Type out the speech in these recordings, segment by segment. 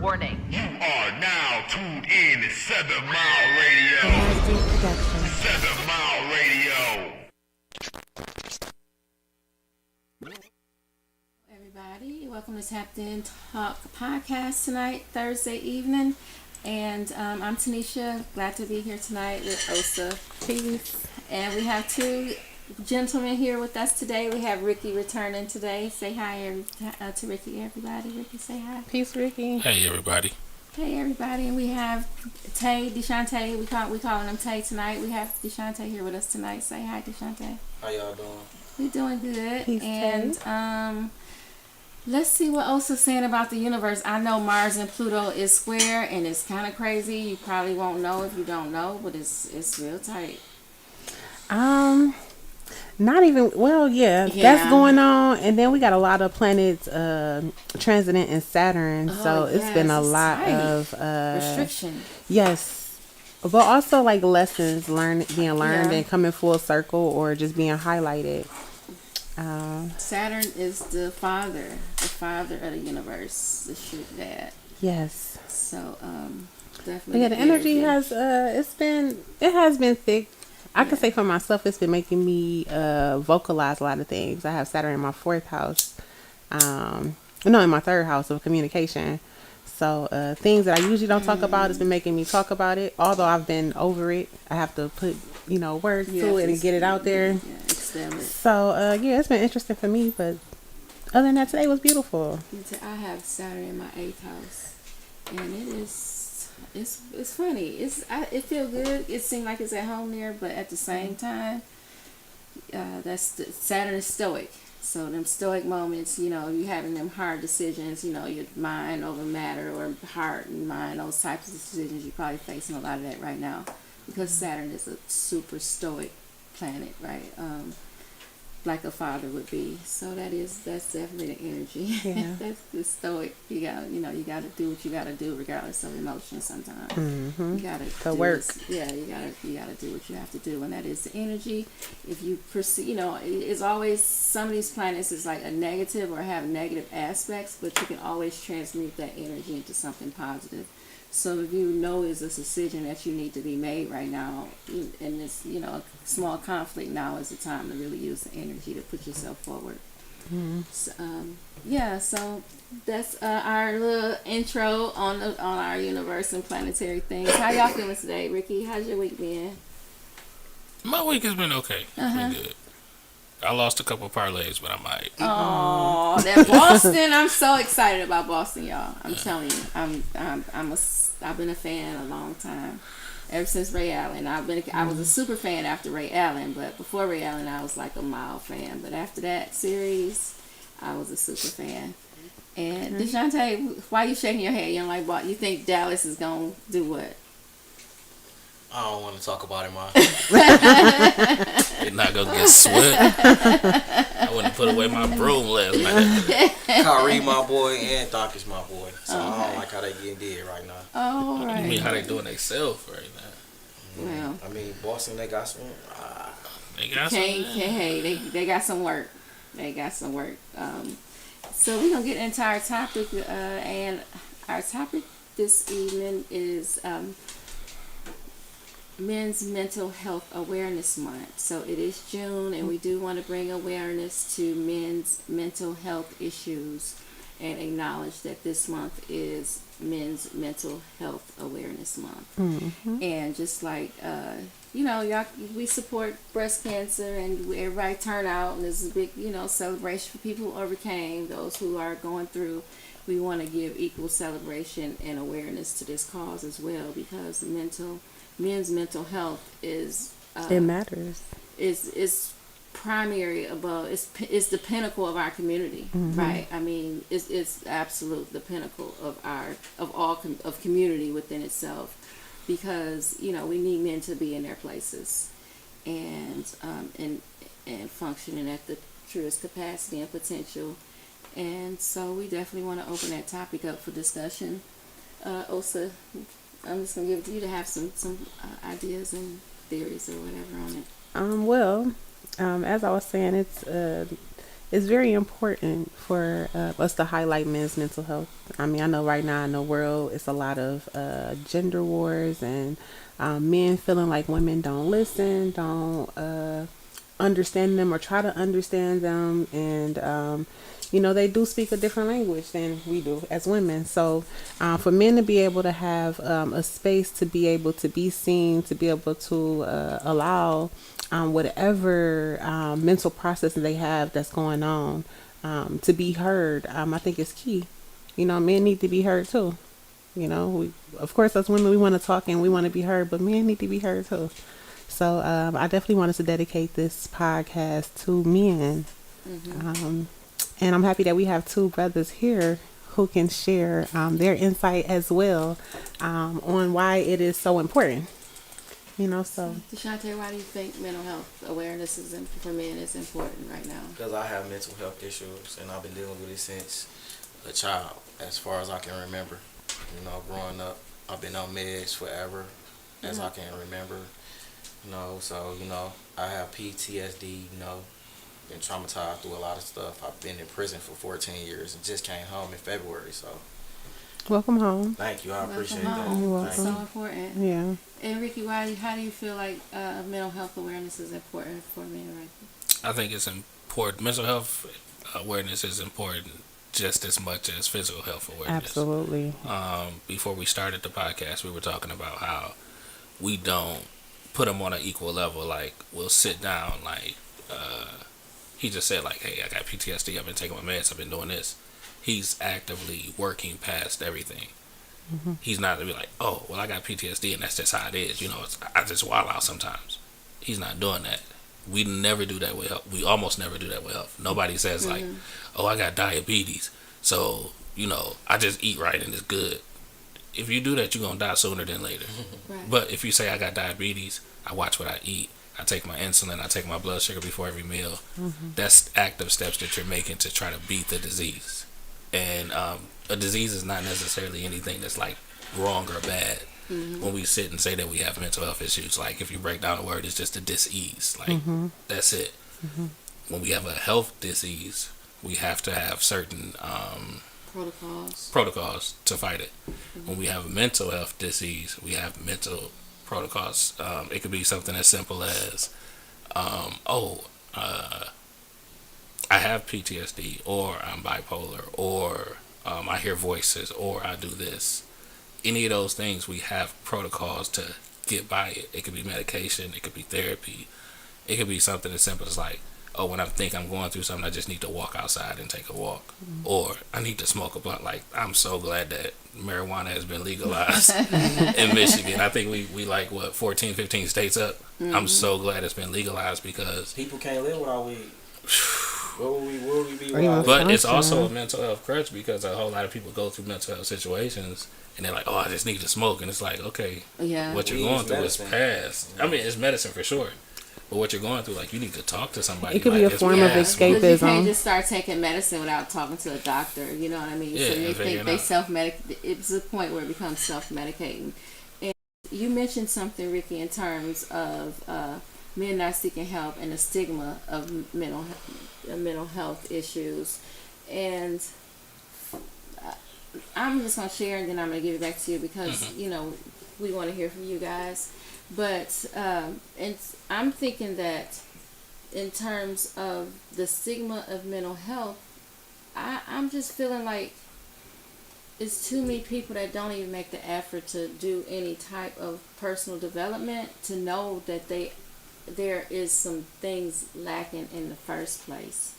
Warning. You are now tuned in to 7 Mile Radio. 7 Mile Radio. Everybody, welcome to Tapped In Talk podcast tonight, Thursday evening. And I'm Tanisha, glad to be here tonight with Osa. Peace. And we have two gentlemen here with us today. We have Ricky returning today. Say hi to Ricky, everybody. Ricky, say hi. Peace, Ricky. Hey everybody. Hey everybody, and we have Tay, Deshante. We calling him Tay tonight. We have Deshante here with us tonight. Say hi, Deshante. How y'all doing? We doing good. Peace, and Tay. Let's see what Osa's saying about the universe. I know Mars and Pluto is square, and it's kind of crazy. You probably won't know if you don't know, but it's real tight. Not even, well, yeah, that's going on. And then we got a lot of planets transiting in Saturn. So it's been a lot tight. of Restriction. Yes. But also like lessons being learned and coming full circle or just being highlighted. Saturn is the father of the universe, the true dad. Yes. So definitely. But yeah, the energy has been thick. I can say for myself, it's been making me vocalize a lot of things. I have Saturn in my 4th house, in my 3rd house of communication. So things that I usually don't talk about, it's been making me talk about it. Although I've been over it, I have to put words to it and get it out there. Yeah, extend it. So it's been interesting for me. But other than that, today was beautiful. I have Saturn in my 8th house, and it is. It's funny. It feels good. It seems like it's at home there, but at the same time, Saturn is stoic. So them stoic moments, you having them hard decisions, your mind over matter or heart and mind, those types of decisions. You're probably facing a lot of that right now because Saturn is a super stoic planet, right? Like a father would be. So that's definitely the energy. Yeah. That's the stoic. You got to do what you got to do regardless of emotion sometimes. Mm-hmm. You got to work. you got to do what you have to do, and that is the energy. If you perceive, it's always some of these planets is like a negative or have negative aspects, but you can always transmute that energy into something positive. So if you know it's a decision that you need to be made right now, and it's a small conflict, now is the time to really use the energy to put yourself forward. Mm-hmm. So, so that's our little intro on our universe and planetary things. How y'all feeling today, Ricky? How's your week been? My week has been okay. It's been good. I lost a couple parlays, but I'm alright. Oh, that Boston! I'm so excited about Boston, y'all. I'm telling you, I've been a fan a long time, ever since Ray Allen. I was a super fan after Ray Allen, but before Ray Allen, I was like a mild fan. But after that series, I was a super fan. And Deshante, why you shaking your head? You don't like Boston? You think Dallas is gonna do what? I don't want to talk about it, man. They're not gonna get swept. I wouldn't put away my broom last night. Kyrie, my boy, and Doc is my boy. So I don't like how they getting did right now. Oh, right. You mean how they doing themselves right now? Well, I mean, Boston, they got some. They got hey, they got some work. They got some work. So we're gonna get into our topic, and our topic this evening is Men's Mental Health Awareness Month. So it is June, and we do want to bring awareness to men's mental health issues and acknowledge that this month is Men's Mental Health Awareness Month. Mm-hmm. And just like, y'all, we support breast cancer, and everybody turn out, and this is a big, celebration for people who overcame, those who are going through. We want to give equal celebration and awareness to this cause as well, because men's mental health is It matters. Is primary above. It's the pinnacle of our community, right? I mean, it's absolute the pinnacle of community within itself, because we need men to be in their places and functioning at the truest capacity and potential. And so we definitely want to open that topic up for discussion. Osa, I'm just going to give it to you to have some ideas and theories or whatever on it. As I was saying, it's very important for us to highlight men's mental health. I mean, I know right now in the world it's a lot of gender wars and men feeling like women don't listen, don't understand them or try to understand them, and they do speak a different language than we do as women. So for men to be able to have a space to be able to be seen, to be able to allow whatever mental process they have that's going on to be heard, I think is key. Men need to be heard too. We, of course, as women, we want to talk and we want to be heard, but men need to be heard too. So I definitely wanted to dedicate this podcast to men. And I'm happy that we have two brothers here who can share their insight as well on why it is so important. So. Deshante, why do you think mental health awareness for men is important right now? Because I have mental health issues, and I've been dealing with it since a child, as far as I can remember. Growing up, I've been on meds forever, as I can remember. So I have PTSD. Been traumatized through a lot of stuff. I've been in prison for 14 years and just came home in February. So. Welcome home. Thank you. I appreciate home. that. You're welcome. So important. Yeah. And Ricky, how do you feel like mental health awareness is important for men right now? I think it's important. Mental health awareness is important just as much as physical health awareness. Absolutely. Before we started the podcast, we were talking about how we don't put them on an equal level. Like, we'll sit down, like, he just said, like, hey, I got PTSD, I've been taking my meds, I've been doing this. He's actively working past everything. He's not to be like, oh, well, I got PTSD and that's just how it is. I just wild out sometimes. He's not doing that. We never do that with health. We almost never do that with health. Nobody says like, oh, I got diabetes, so I just eat right and it's good. If you do that, you're gonna die sooner than later. Right. But if you say I got diabetes, I watch what I eat. I take my insulin. I take my blood sugar before every meal. That's active steps that you're making to try to beat the disease. And a disease is not necessarily anything that's like wrong or bad. When we sit and say that we have mental health issues, like if you break down the word, it's just a dis-ease. Like that's it. When we have a health disease, we have to have certain protocols to fight it. When we have a mental health disease, we have mental protocols. It could be something as simple as, I have PTSD, or I'm bipolar, or I hear voices, or I do this. Any of those things, we have protocols to get by it. It could be medication, it could be therapy, it could be something as simple as like, oh, when I think I'm going through something, I just need to walk outside and take a walk, or I need to smoke a blunt. Like, I'm so glad that marijuana has been legalized in Michigan. I think we like, what, 14, 15 states up? I'm so glad it's been legalized because people can't live without weed. Where would we be without But it's also a mental health crutch because a whole lot of people go through mental health situations and they're like, oh, I just need to smoke. And it's like, okay, what you're going through is past. I mean, it's medicine for sure. But what you're going through, like, you need to talk to somebody. It could be a form of escapism. You can't just start taking medicine without talking to a doctor. You know what I mean? Yeah, so they think they self-medicate. It's a point where it becomes self-medicating. And you mentioned something, Ricky, in terms of men not seeking help and the stigma of mental health issues. And I'm just going to share, and then I'm going to give it back to you because, we want to hear from you guys. But and I'm thinking that in terms of the stigma of mental health, I'm just feeling like it's too many people that don't even make the effort to do any type of personal development to know that there is some things lacking in the first place.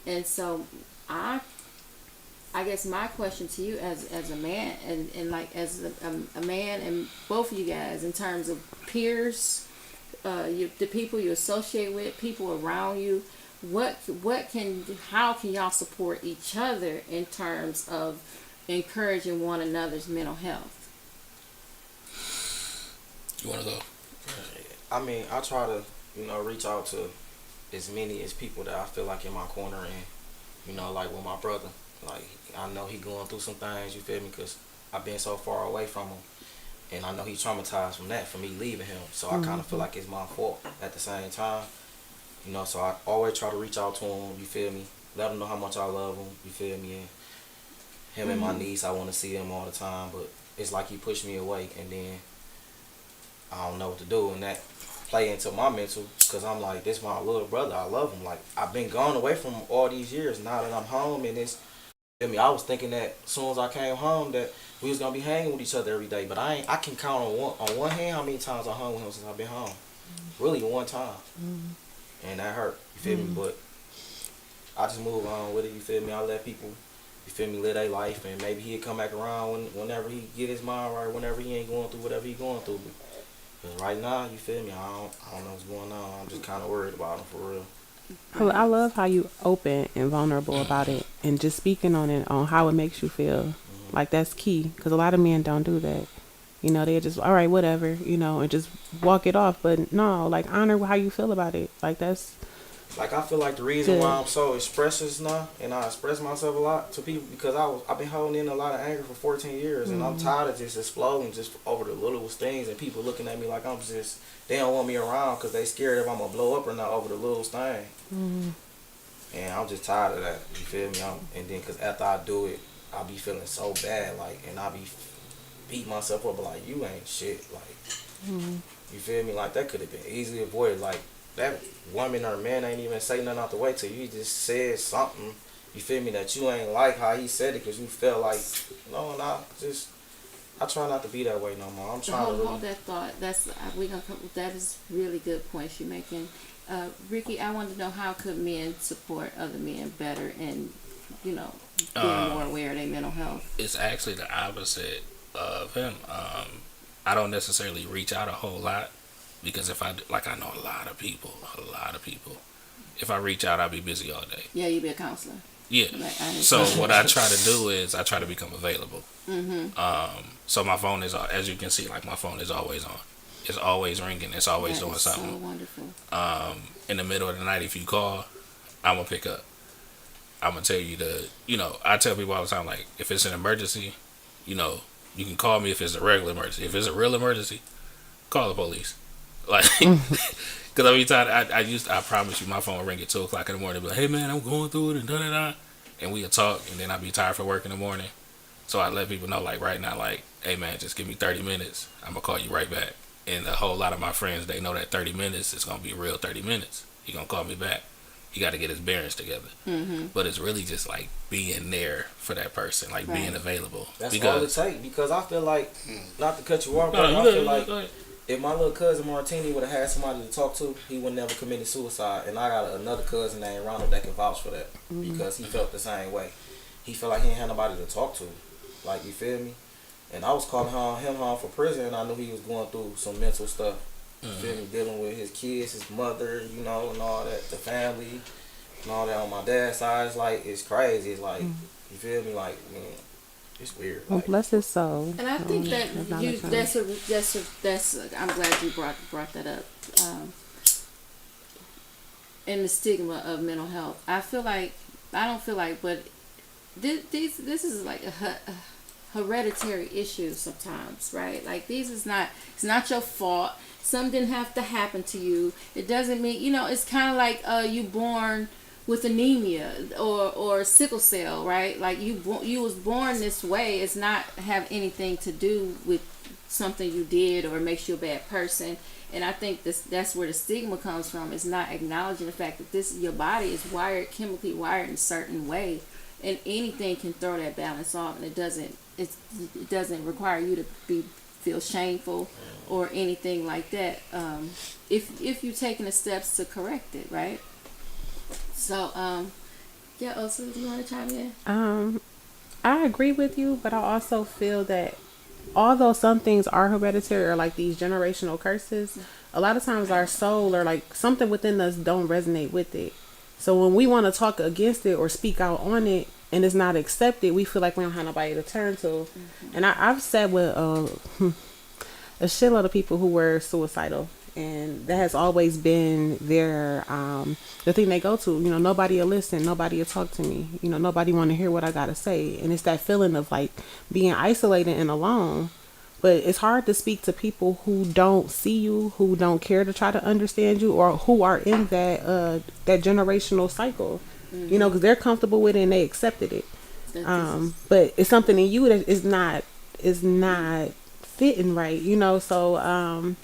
And so I guess my question to you as a man and like as a man and both of you guys in terms of peers, the people you associate with, people around you, how can y'all support each other in terms of encouraging one another's mental health? You want to go? I mean, I try to, reach out to as many as people that I feel like in my corner, and, like with my brother. Like, I know he going through some things, you feel me, because I've been so far away from him. And I know he's traumatized from that, from me leaving him. So I kind of feel like it's my fault at the same time. So I always try to reach out to him, you feel me, let him know how much I love him. You feel me? And him and my niece, I want to see them all the time, but it's like he pushed me away, and then I don't know what to do, and that play into my mental, because I'm like, this my little brother, I love him. Like, I've been gone away from him all these years. Now that I'm home, and it's, I was thinking that as soon as I came home that we was gonna be hanging with each other every day, but I can count on one hand how many times I hung with him since I've been home. Really, one time, and that hurt. You feel me? But I just move on with it. You feel me? I let people, you feel me, live their life, and maybe he'll come back around whenever he get his mind right, whenever he ain't going through whatever he going through. But right now, you feel me? I don't know what's going on. I'm just kind of worried about him for real. I love how you open and vulnerable about it, and just speaking on it, on how it makes you feel. Like, that's key, because a lot of men don't do that. You know, they're just, all right, whatever, you know, and just walk it off. But no, like, honor how you feel about it. Like, that's Like, I feel like the reason good. why I'm so expressive now, and I express myself a lot to people, because I've been holding in a lot of anger for 14 years, and I'm tired of just exploding just over the littlest things, and people looking at me like I'm just, they don't want me around because they scared if I'm gonna blow up or not over the littlest thing. And I'm just tired of that. You feel me? And then, because after I do it, I be feeling so bad, like, and I be beating myself up, like, you ain't shit, like, you feel me? Like, that could have been easily avoided. Like, that woman or man ain't even say nothing out the way to you. He just said something, you feel me, that you ain't like how he said it, because you felt like, no, just, I try not to be that way no more. I'm trying to really. Hold that thought. That is really good points you're making. Ricky, I want to know, how could men support other men better and, you know, being more aware of their mental health? It's actually the opposite of him. I don't necessarily reach out a whole lot, because if I do, like, I know a lot of people. If I reach out, I'll be busy all day. Yeah, you be a counselor. Yeah. Like, So what I try to do is I try to become available. So my phone is, as you can see, like, my phone is always on. It's always ringing. It's always doing something. So wonderful. In the middle of the night, if you call, I'm gonna pick up. I'm gonna tell you I tell people all the time, like, if it's an emergency, you can call me if it's a regular emergency. If it's a real emergency, call the police. Like, because every time I promise you, my phone will ring at 2:00 in the morning. Be like, hey man, I'm going through it and da. And we'll talk, and then I'll be tired for work in the morning. So I let people know, like, right now, like, hey man, just give me 30 minutes. I'm gonna call you right back. And a whole lot of my friends, they know that 30 minutes is gonna be a real 30 minutes. He gonna call me back. He got to get his bearings together. But it's really just like being there for that person, like being available. That's all it takes. Because I feel like, not to cut you off, but I feel like if my little cousin Martini would have had somebody to talk to, he would never committed suicide. And I got another cousin named Ronald that can vouch for that, because he felt the same way. He felt like he didn't have nobody to talk to. Like, you feel me? And I was calling him home for prison, and I knew he was going through some mental stuff. You feel me? Dealing with his kids, his mother, and all that, the family, and all that on my dad's side. It's like, it's crazy. It's like, you feel me? Like, man, it's weird. Well, Like, bless his soul. And I think that I'm glad you brought that up. And the stigma of mental health. I don't feel like, but this is like a hereditary issue sometimes, right? Like, it's not your fault. Something didn't have to happen to you. It doesn't mean, it's kind of like you born with anemia or sickle cell, right? Like, you was born this way. It's not have anything to do with something you did or makes you a bad person. And I think that's where the stigma comes from. It's not acknowledging the fact that your body is chemically wired in a certain way, and anything can throw that balance off, and it doesn't require you to feel shameful or anything like that, if you're taking the steps to correct it, right? So so do you want to chime in? I agree with you, but I also feel that although some things are hereditary or like these generational curses, a lot of times our soul or like something within us don't resonate with it. So when we want to talk against it or speak out on it and it's not accepted, we feel like we don't have nobody to turn to. And I've sat with a shitload of people who were suicidal, and that has always been their the thing they go to. Nobody will listen, nobody will talk to me, nobody want to hear what I gotta say. And it's that feeling of like being isolated and alone. But it's hard to speak to people who don't see you, who don't care to try to understand you, or who are in that generational cycle. You know, because they're comfortable with it and they accepted it. That But it's something in you that is not fitting right. You know, so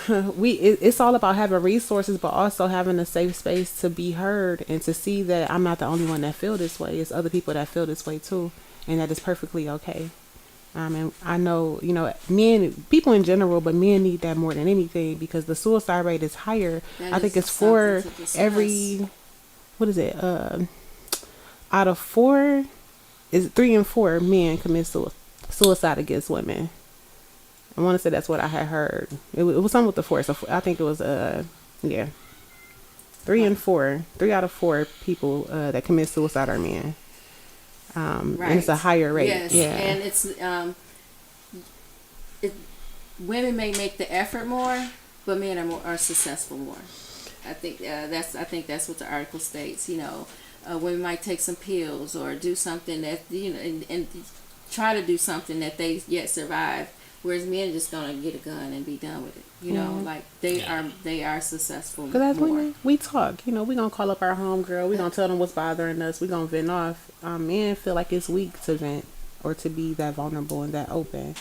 it's all about having resources, but also having a safe space to be heard and to see that I'm not the only one that feel this way. It's other people that feel this way too, and that is perfectly okay. And I know, you know, people in general, but men need that more than anything because the suicide rate is higher. That I think is it's for something to discuss. every, what is it? Out of 4, is 3 and 4 men commit suicide against women. I want to say that's what I had heard. It was something with the 4. So I think it was yeah, 3 out of 4 people that commit suicide are men. And it's a higher rate. Yes, Yeah. and it's women may make the effort more, but men are successful more. I think that's what the article states. You know, women might take some pills or do something that and try to do something that they yet survive. Whereas men are just gonna get a gun and be done with it. You know, like they are successful. Because as more. women, we talk. You know, we gonna call up our homegirl. We gonna tell them what's bothering us. We gonna vent off. Men feel like it's weak to vent or to be that vulnerable and that open.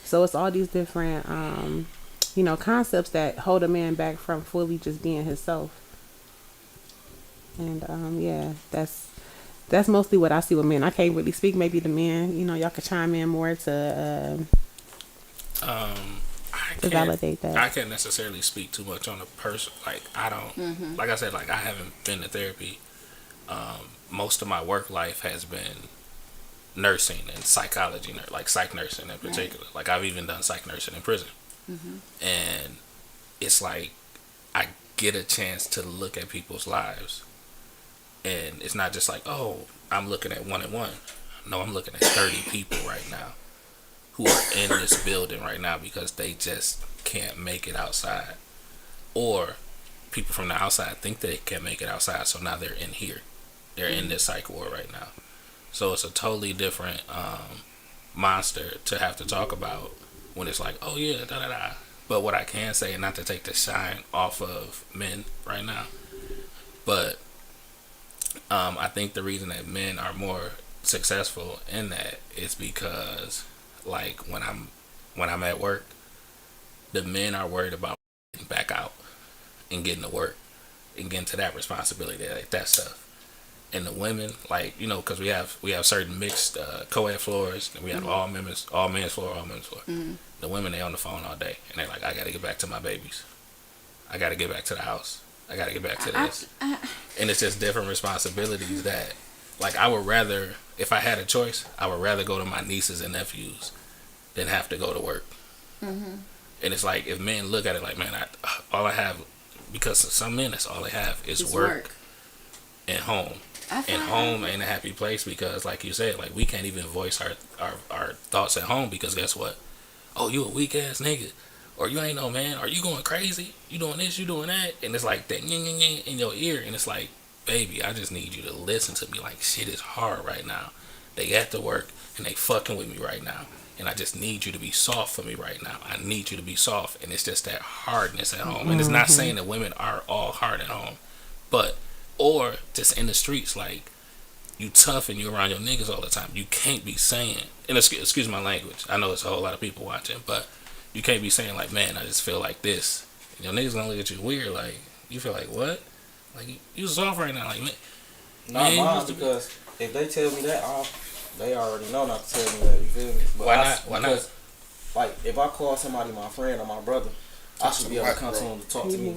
So it's all these different, concepts that hold a man back from fully just being himself. And that's mostly what I see with men. I can't really speak. Maybe the men, y'all could chime in more to validate that. I can't necessarily speak too much on a person. Like I don't, like I said, like I haven't been to therapy. Most of my work life has been nursing and psychology, like psych nursing in particular. Like I've even done psych nursing in prison, and it's like I get a chance to look at people's lives, and it's not just like, oh, I'm looking at 1 and 1. No, I'm looking at 30 people right now who are in this building right now because they just can't make it outside, or people from the outside think they can't make it outside, so now they're in here. They're in this psych ward right now. So it's a totally different monster to have to talk about when it's like, oh yeah, da da da. But what I can say, and not to take the shine off of men right now, but I think the reason that men are more successful in that is because, like, when I'm at work, the men are worried about getting back out and getting to work and getting to that responsibility, like that stuff. And the women, like, because we have certain mixed co-ed floors, and we have all men's floor. The women, they on the phone all day, and they're like, I gotta get back to my babies, I gotta get back to the house, I gotta get back to this. And it's just different responsibilities that, like, I would rather, if I had a choice, I would rather go to my nieces and nephews than have to go to work. And it's like, if men look at it like, man, all I have, because some men, that's all they have is work and home. And home ain't a happy place because, like you said, like, we can't even voice our thoughts at home because guess what? Oh, you a weak ass nigga, or you ain't no man, or you going crazy, you doing this, you doing that, and it's like that in your ear, and it's like, baby, I just need you to listen to me. Like, shit is hard right now. They at the work and they fucking with me right now, and I just need you to be soft for me right now. I need you to be soft, and it's just that hardness at home. And it's not saying that women are all hard at home, but or just in the streets, like, you tough and you around your niggas all the time. You can't be saying, and excuse my language, I know it's a whole lot of people watching, but you can't be saying like, man, I just feel like this. And your niggas gonna look at you weird, like, you feel like, what? Like, you soft right now, like, man. Not mine, because if they tell me that, they already know not to tell me that, you feel me? But Why not? Like, if I call somebody my friend or my brother, I should be able to come to him to talk to me.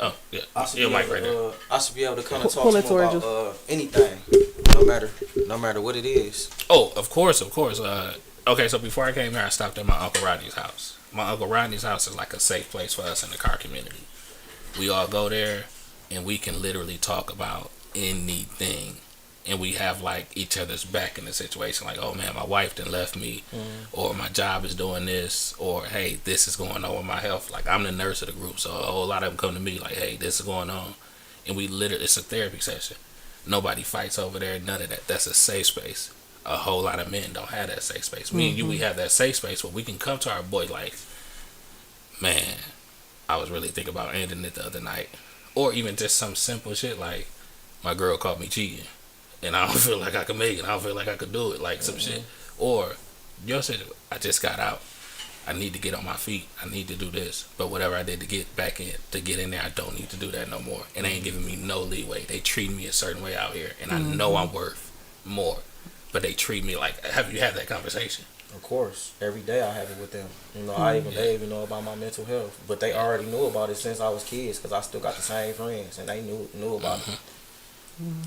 Oh, yeah. I should Your be mic able right to, there. I should be able to come and talk Pull to it him towards about anything, no matter what it is. Oh, of course. Okay, so before I came here, I stopped at my Uncle Rodney's house. My Uncle Rodney's house is like a safe place for us in the car community. We all go there, and we can literally talk about anything. And we have, like, each other's back in the situation. Like, oh, man, my wife done left me. Or my job is doing this. Or, hey, this is going on with my health. Like, I'm the nurse of the group. So a whole lot of them come to me like, hey, this is going on. And we literally, it's a therapy session. Nobody fights over there. None of that. That's a safe space. A whole lot of men don't have that safe space. Me and you, we have that safe space where we can come to our boy like, man, I was really thinking about ending it the other night. Or even just some simple shit like, my girl caught me cheating, and I don't feel like I can make it. I don't feel like I could do it, like some shit. Or your shit, I just got out. I need to get on my feet. I need to do this. But whatever I did to get back in, to get in there, I don't need to do that no more. And they ain't giving me no leeway. They treat me a certain way out here, and I know I'm worth more. But they treat me like, have you had that conversation? Of course, every day I have it with them. You know, they even know about my mental health, but they already knew about it since I was kids because I still got the same friends, and they knew about it.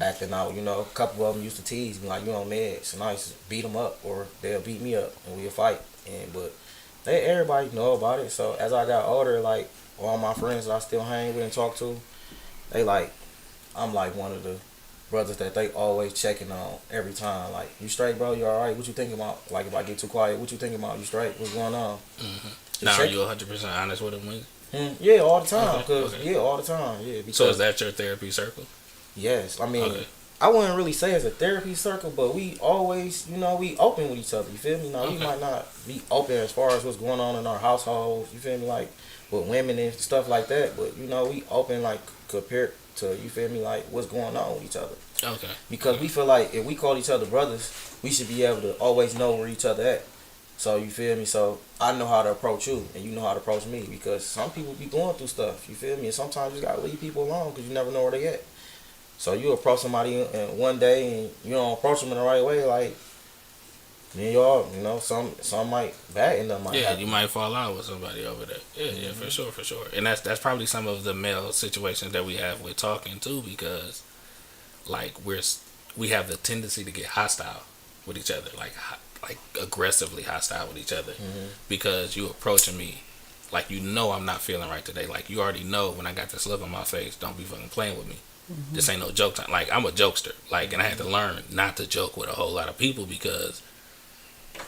Acting out, you know, a couple of them used to tease me like, you on meds, and I used to beat them up, or they'll beat me up, and we'll fight. But everybody know about it. So as I got older, like all my friends that I still hang with and talk to, they like, I'm like one of the brothers that they always checking on every time. Like, you straight, bro? You all right? What you thinking about? Like, if I get too quiet, what you thinking about? You straight? What's going on? Now, are you 100% honest with them? Yeah, all the time. Okay, Cause okay. yeah, all the time. Yeah. Because, So is that your therapy circle? yes, I mean, Okay. I wouldn't really say it's a therapy circle, but we always, you know, we open with each other. You feel me? Now, we Okay. might not be open as far as what's going on in our households. You feel me? Like with women and stuff like that. But you know, we open like compared to, you feel me? Like what's going on with each other. Okay. Because we feel like if we call each other brothers, we should be able to always know where each other at. So you feel me? So I know how to approach you, and you know how to approach me. Because some people be going through stuff. You feel me? And sometimes you gotta leave people alone because you never know where they at. So you approach somebody one day and you don't approach them in the right way, like then y'all, you know, some might bad end up might Yeah, happen. you might fall out with somebody over there. Yeah, for sure. And that's probably some of the male situations that we have with talking too, because like we have the tendency to get hostile with each other, like aggressively hostile with each other, because you approaching me like, you know, I'm not feeling right today. Like, you already know when I got this look on my face, don't be fucking playing with me. This ain't no joke time. Like, I'm a jokester. Like, and I had to learn not to joke with a whole lot of people because,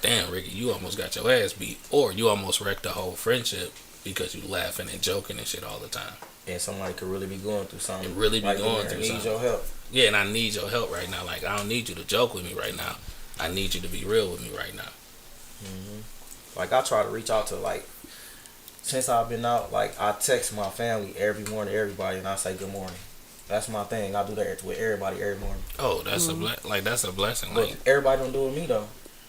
damn, Ricky, you almost got your ass beat, or you almost wrecked the whole friendship because you laughing and joking and shit all the time. And somebody could really be going through something. And really be right going there through and something. Need your help. Yeah, and I need your help right now. Like, I don't need you to joke with me right now. I need you to be real with me right now. Like, I try to reach out to, like, since I've been out, like, I text my family every morning, everybody, and I say good morning. That's my thing. I do that with everybody every morning. Oh, that's that's a blessing. But Like, everybody don't do it with me though.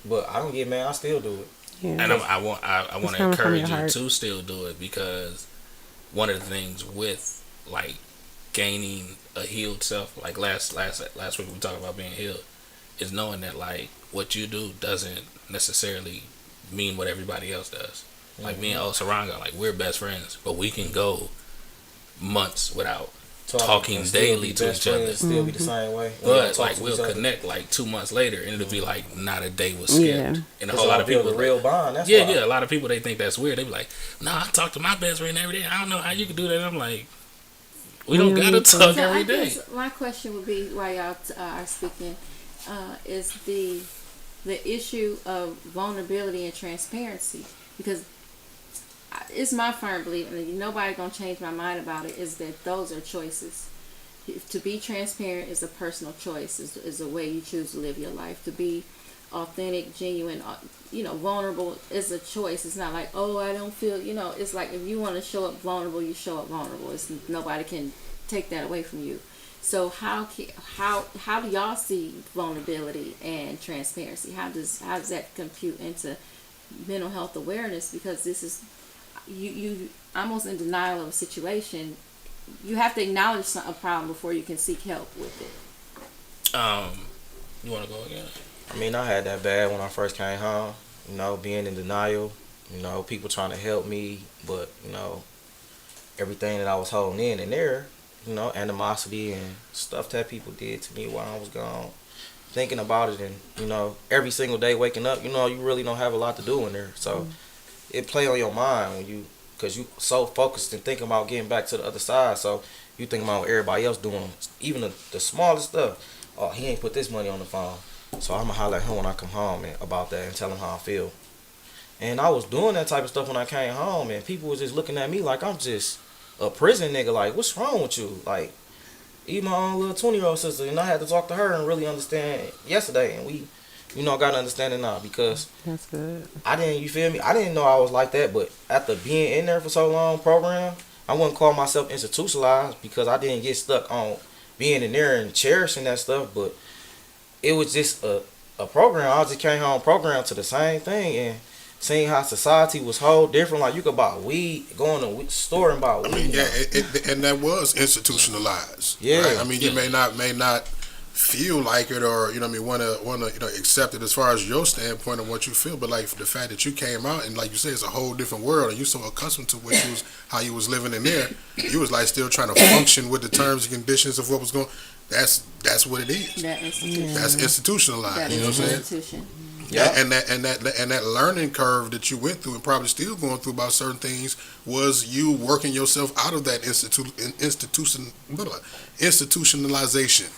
But I don't get mad. I still do it. Yeah. and I want to coming from encourage your you heart. to still do it, because one of the things with like gaining a healed self, like last week we talked about being healed, is knowing that like what you do doesn't necessarily mean what everybody else does. Like me and Osaranga, like we're best friends, but we can go months without talking and still daily be to best each other. friends, Still be the same way. We don't But talk like to we'll each other. connect like 2 months later, and it'll be like not a day was skipped. Yeah. And a Cause whole lot of people, build a real bond. That's yeah, why. yeah. A lot of people, they think that's weird. They be like, "No, I talk to my best friend every day. I don't know how you can do that." I'm like, we don't gotta talk So every I day. guess my question would be, while y'all are speaking, is the issue of vulnerability and transparency, because it's my firm belief, and nobody gonna change my mind about it, is that those are choices. To be transparent is a personal choice, is a way you choose to live your life. To be authentic, genuine, vulnerable is a choice. It's not like, oh, I don't feel, it's like if you want to show up vulnerable, you show up vulnerable. Nobody can take that away from you. So how do y'all see vulnerability and transparency? How does that compute into mental health awareness? Because this is you almost in denial of a situation. You have to acknowledge a problem before you can seek help with it. You want to go again? I mean, I had that bad when I first came home. Being in denial. People trying to help me, but everything that I was holding in there. Animosity and stuff that people did to me while I was gone. Thinking about it, and every single day waking up, you really don't have a lot to do in there. So it play on your mind when you, because you so focused and thinking about getting back to the other side. So you think about what everybody else doing, even the smallest stuff. Oh, he ain't put this money on the phone, so I'm gonna holler at him when I come home and about that and tell him how I feel. And I was doing that type of stuff when I came home, and people was just looking at me like I'm just a prison nigga. Like, what's wrong with you? Like, even my own little 20-year-old sister, and I had to talk to her and really understand yesterday, and we, got to understand it now, because That's good. I didn't, you feel me? I didn't know I was like that, but after being in there for so long, program, I wouldn't call myself institutionalized because I didn't get stuck on being in there and cherishing that stuff, but it was just a program. I just came home programmed to the same thing and seeing how society was whole different. Like you could buy weed, go in the store and buy weed. I mean, yeah, and that was institutionalized. Yeah. Right? I mean, you Yeah. may not feel like it, or you know, what I mean, want to accept it as far as your standpoint of what you feel. But like the fact that you came out and like you say, it's a whole different world, and you so accustomed to what you was how you was living in there, you was like still trying to function with the terms and conditions of what was going. That's what it is. That institution. That's institutionalized. That You know what I'm saying? institution. Yeah. And that learning curve that you went through and probably still going through about certain things was you working yourself out of that institutionalization.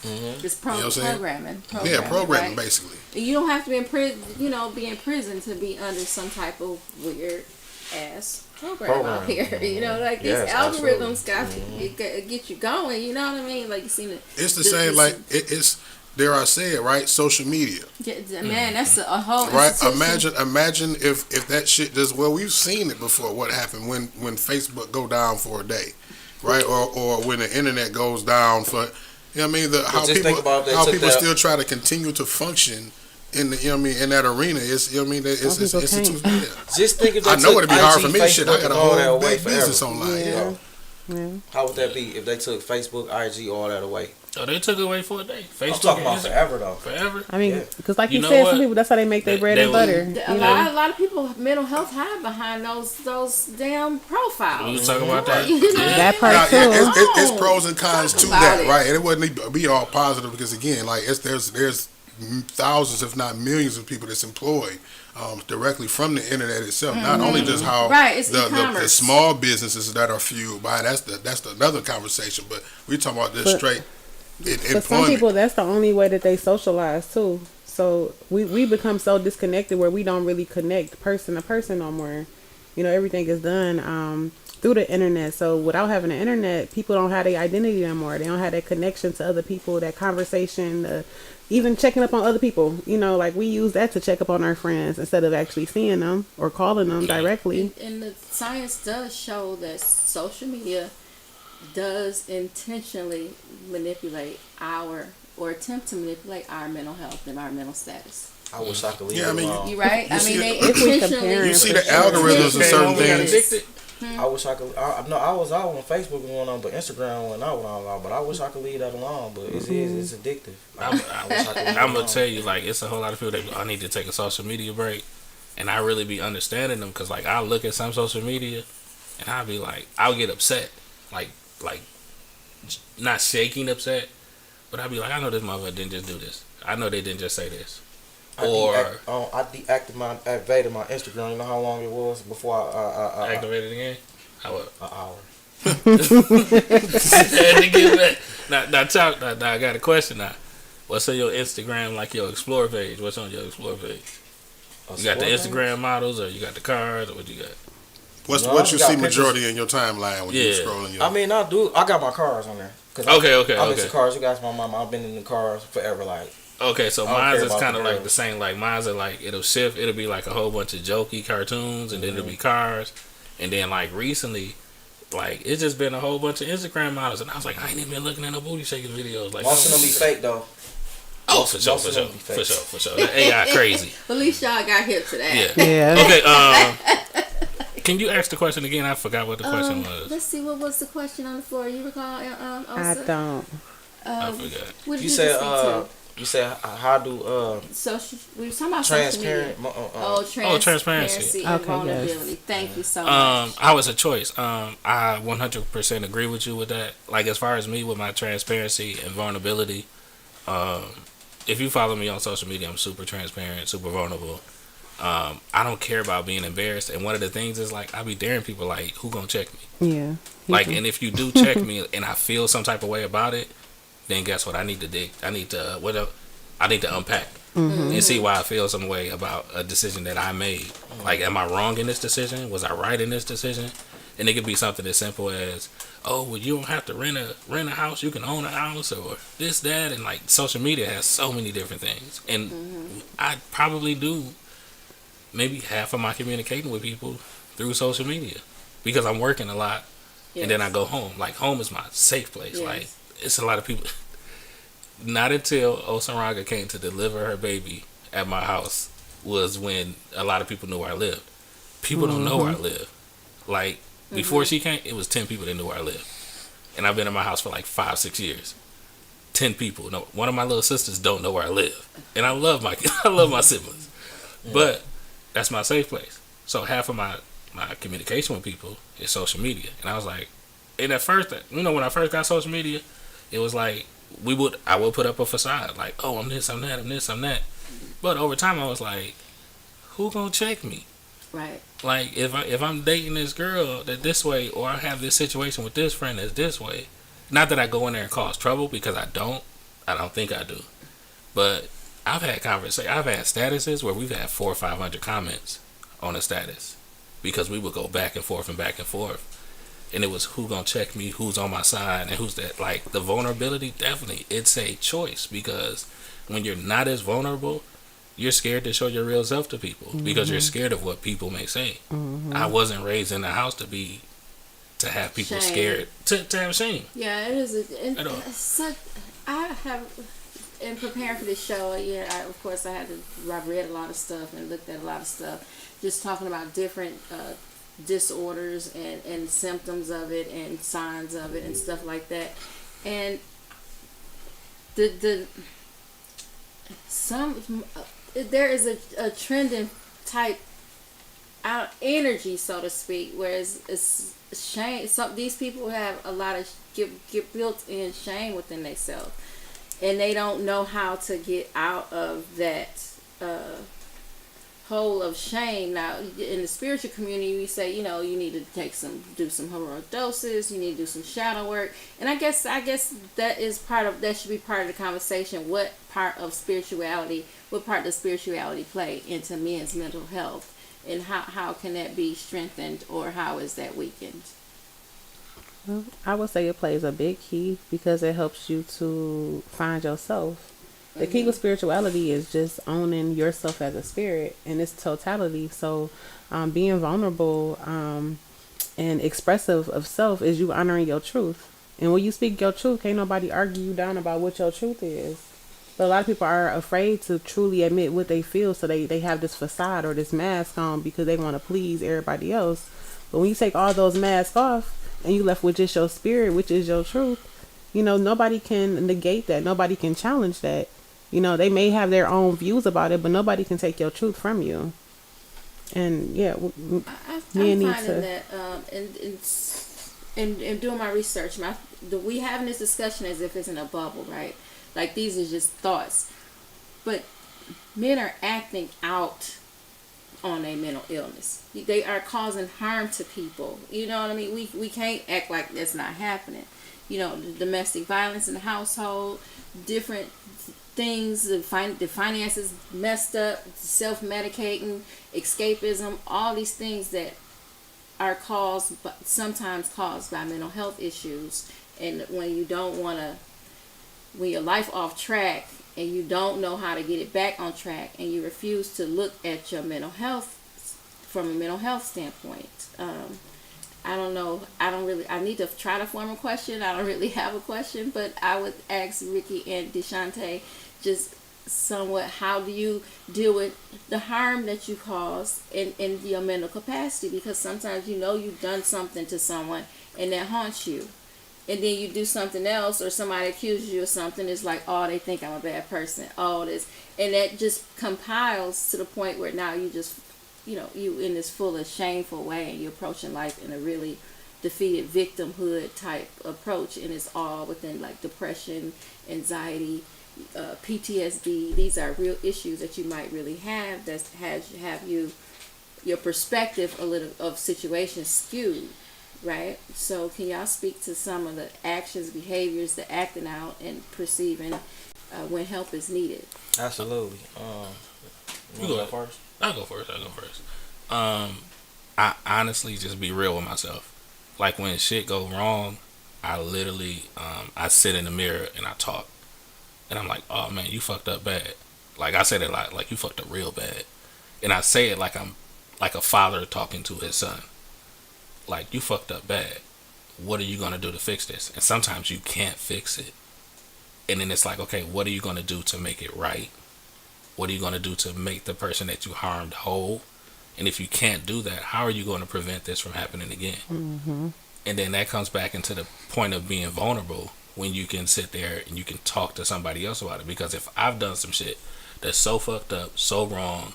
It's You know what I'm saying? programming. Programming right? basically. You don't have to be in prison, be in prison to be under some type of weird ass program out here. Like these Yes, algorithms got get you going. You know what I mean? Like you seen it. It's the same. Like it's dare I say it, right? Social media, Man, that's a whole right? institution. Imagine if that shit just we've seen it before. What happened when Facebook go down for a day, right? Or when the internet goes down for, you know what I mean? How just think about people still try to continue to function in the, in that arena. It's Just think if they I know took it'd be hard for IG, me. Shit, I Facebook, got a and all that whole away big business forever. online. Yeah. Yeah. How would that be if they took Facebook, IG, all that away? Oh, they took it away for a day. Facebook I'm talking about and forever though. forever. I mean, Yeah. because like You you, know said, what? some people that's how they make their bread They and would- butter. A You know? lot of people mental health hide behind those damn profiles. We was talking about that. You know what I Yeah. That mean? part Now, too. it's pros and cons Talk to about that, it. right? And it wouldn't be all positive because again, like there's thousands, if not millions, of people that's employed directly from the internet itself. Not only just how Right, it's the e-commerce. small businesses that are fueled by it, that's another conversation. But we're talking about this But- straight For some employment. people, that's the only way that they socialize too. So we become so disconnected where we don't really connect person to person no more. Everything is done through the internet. So without having the internet, people don't have their identity anymore. They don't have that connection to other people, that conversation, even checking up on other people. Like we use that to check up on our friends instead of actually seeing them or calling them directly. And the science does show that social media does intentionally manipulate or attempt to manipulate our mental health and our mental status. I wish I could leave Yeah, I it mean, alone. You right? I see mean, the- they If we intentionally. compare You see for the sure. algorithms and certain Came over, got things. addicted. I wish I could. I was out on Facebook and went on, but Instagram went out on, but I wish I could leave that alone. But it's addictive. I wish I could leave it I'm gonna alone. tell you, like, it's a whole lot of people that I need to take a social media break, and I really be understanding them because, like, I look at some social media, and I'll be like, I'll get upset, like not shaking upset, but I'll be like, I know this motherfucker didn't just do this. I know they didn't just say this. I deactivated my Instagram. You know how long it was before I Activated again. How what? an hour. Had to get back. Now, I got a question now. What's on your Instagram, like your Explore page? What's on your Explore page? You got the Instagram models, or you got the cars, or what you got? What No, you I got see pictures. majority in your timeline when you're Yeah. scrolling your I mean, I got my cars on there. 'Cause Okay. I'm into cars. You guys, my mama. I've been in the cars forever. Like Okay, so I don't mine care is about kind of the like girls. the same. Like mine's are like it'll shift. It'll be like a whole bunch of jokey cartoons, and then it'll be cars, and then like recently, like it's just been a whole bunch of Instagram models, and I was like, I ain't even been looking at no booty shaking videos. Like, most of them be fake though. oh, for sure, most for of sure, them be for fake. sure, for sure. The AI crazy. At least y'all got hip to that. Yeah. Yeah. Okay. Can you ask the question again? I forgot what the question was. Let's see, what was the question on the floor? You recall? I Osa? don't. I forgot. What did You you said just you said how do social. We were talking about social media. transparent. Transparency. and Okay, vulnerability. yes. Thank you so much. How it's a choice. I 100% agree with you with that. Like as far as me with my transparency and vulnerability, if you follow me on social media, I'm super transparent, super vulnerable. I don't care about being embarrassed. And one of the things is like I be daring people like, who gonna check me? Yeah. Like, and if you do check me and I feel some type of way about it, then guess what? I need to dig. I need to unpack and see why I feel some way about a decision that I made. Like, am I wrong in this decision? Was I right in this decision? And it could be something as simple as, oh, well, you don't have to rent a house. You can own a house or this, that. And like social media has so many different things. And I probably do maybe half of my communicating with people through social media because I'm working a lot. And then I go home. Like, home is my safe place. Yes. Like, it's a lot of people. not until Osaraga came to deliver her baby at my house was when a lot of people knew where I lived. People don't know where I live. Like, before she came, it was 10 people that knew where I lived. And I've been in my house for like 5-6 years. 10 people. No, one of my little sisters don't know where I live. And I love my siblings. But that's my safe place. So half of my communication with people is social media. And I was like, and at first, when I first got social media, it was like, I would put up a facade. Like, oh, I'm this, I'm that, I'm this, I'm that. But over time, I was like, who gonna check me? Right. Like, if I'm dating this girl that this way, or I have this situation with this friend that's this way, not that I go in there and cause trouble, because I don't think I do. But I've had statuses where we've had 400 or 500 comments on a status, because we would go back and forth, and it was who gonna check me, who's on my side, and who's that. Like, the vulnerability, definitely, it's a choice, because when you're not as vulnerable, you're scared to show your real self to people, because you're scared of what people may say. I wasn't raised in a house to have people scared to have shame. Yeah, it is. I have, in preparing for this show, I've read a lot of stuff and looked at a lot of stuff, just talking about different disorders and symptoms of it and signs of it and stuff like that. And there is a trending type energy, so to speak, whereas it's shame. These people have a lot of get built in shame within themselves, and they don't know how to get out of that hole of shame. Now, in the spiritual community, we say, you need to do some heroic doses, you need to do some shadow work, and I guess that should be part of the conversation. What part does spirituality play into men's mental health, and how can that be strengthened, or how is that weakened? Well, I would say it plays a big key, because it helps you to find yourself. The key with spirituality is just owning yourself as a spirit in its totality. So being vulnerable and expressive of self is you honoring your truth. And when you speak your truth, can't nobody argue you down about what your truth is. But a lot of people are afraid to truly admit what they feel, so they have this facade or this mask on because they want to please everybody else. But when you take all those masks off and you left with just your spirit, which is your truth, nobody can negate that. Nobody can challenge that. They may have their own views about it, but nobody can take your truth from you. And yeah, I'm finding that in doing my research, we having this discussion as if it's in a bubble, right? Like, these are just thoughts, but men are acting out on a mental illness. They are causing harm to people. You know what I mean? We can't act like that's not happening. Domestic violence in the household, different things, the finances messed up, self-medicating, escapism, all these things that are sometimes caused by mental health issues. And when your life off track and you don't know how to get it back on track, and you refuse to look at your mental health from a mental health standpoint, I don't know. I need to try to form a question. I don't really have a question, but I would ask Ricky and Deshante just somewhat, how do you deal with the harm that you cause in your mental capacity? Because sometimes you've done something to someone and that haunts you. And then you do something else, or somebody accuses you of something, it's like, oh, they think I'm a bad person, all this. And that just compiles to the point where now you just, you in this full of shameful way, and you're approaching life in a really defeated victimhood type approach, and it's all within like depression, anxiety, PTSD. These are real issues that you might really have that have your perspective of situations skewed. Right? So can y'all speak to some of the actions, behaviors, the acting out and perceiving when help is needed? Absolutely. You go first? I'll go first. I honestly just be real with myself. Like, when shit go wrong, I literally I sit in the mirror and I talk. And I'm like, oh man, you fucked up bad. Like, I say that a lot, like, you fucked up real bad. And I say it like I'm like a father talking to his son. Like, you fucked up bad. What are you going to do to fix this? And sometimes you can't fix it. And then it's like, okay, what are you going to do to make it right? What are you going to do to make the person that you harmed whole? And if you can't do that, how are you going to prevent this from happening again? Mm-hmm. And then that comes back into the point of being vulnerable, when you can sit there and you can talk to somebody else about it. Because if I've done some shit that's so fucked up, so wrong,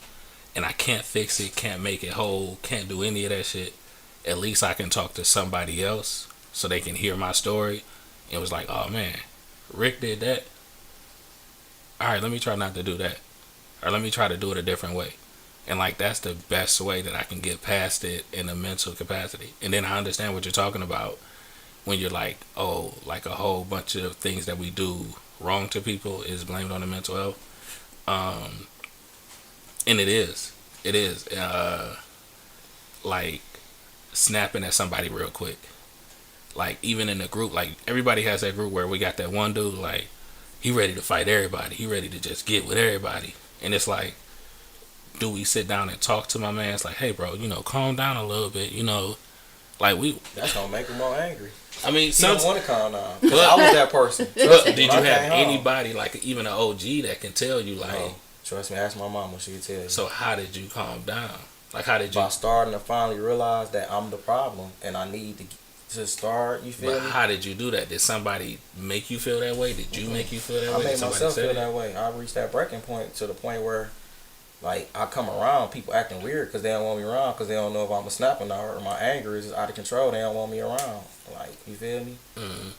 and I can't fix it, can't make it whole, can't do any of that shit, at least I can talk to somebody else so they can hear my story. And it was like, oh man, Rick did that. All right, let me try not to do that. Or let me try to do it a different way. And like, that's the best way that I can get past it in a mental capacity. And then I understand what you're talking about when you're like, oh, like a whole bunch of things that we do wrong to people is blamed on the mental health. And it is. Like snapping at somebody real quick. Like even in the group, like everybody has that group where we got that one dude, like he ready to fight everybody. He ready to just get with everybody. And it's like, do we sit down and talk to my man? It's like, hey bro, calm down a little bit, like That's gonna make him more angry. I mean, He don't want to calm down. 'Cause I was that person. Trust me, did you when I have came home. anybody, like even an OG, that can tell you, like, No, trust me, ask my mama, she can tell you. so how did you calm down? Like, how did you? By starting to finally realize that I'm the problem and I need to start, you feel But me? how did you do that? Did somebody make you feel that way? Did you make you feel that I way? made Did somebody myself say feel that? that way. I reached that breaking point to the point where, like, I come around, people acting weird because they don't want me around because they don't know if I'm a snap or not, or my anger is out of control. They don't want me around. Like, you feel me? Mm-hmm.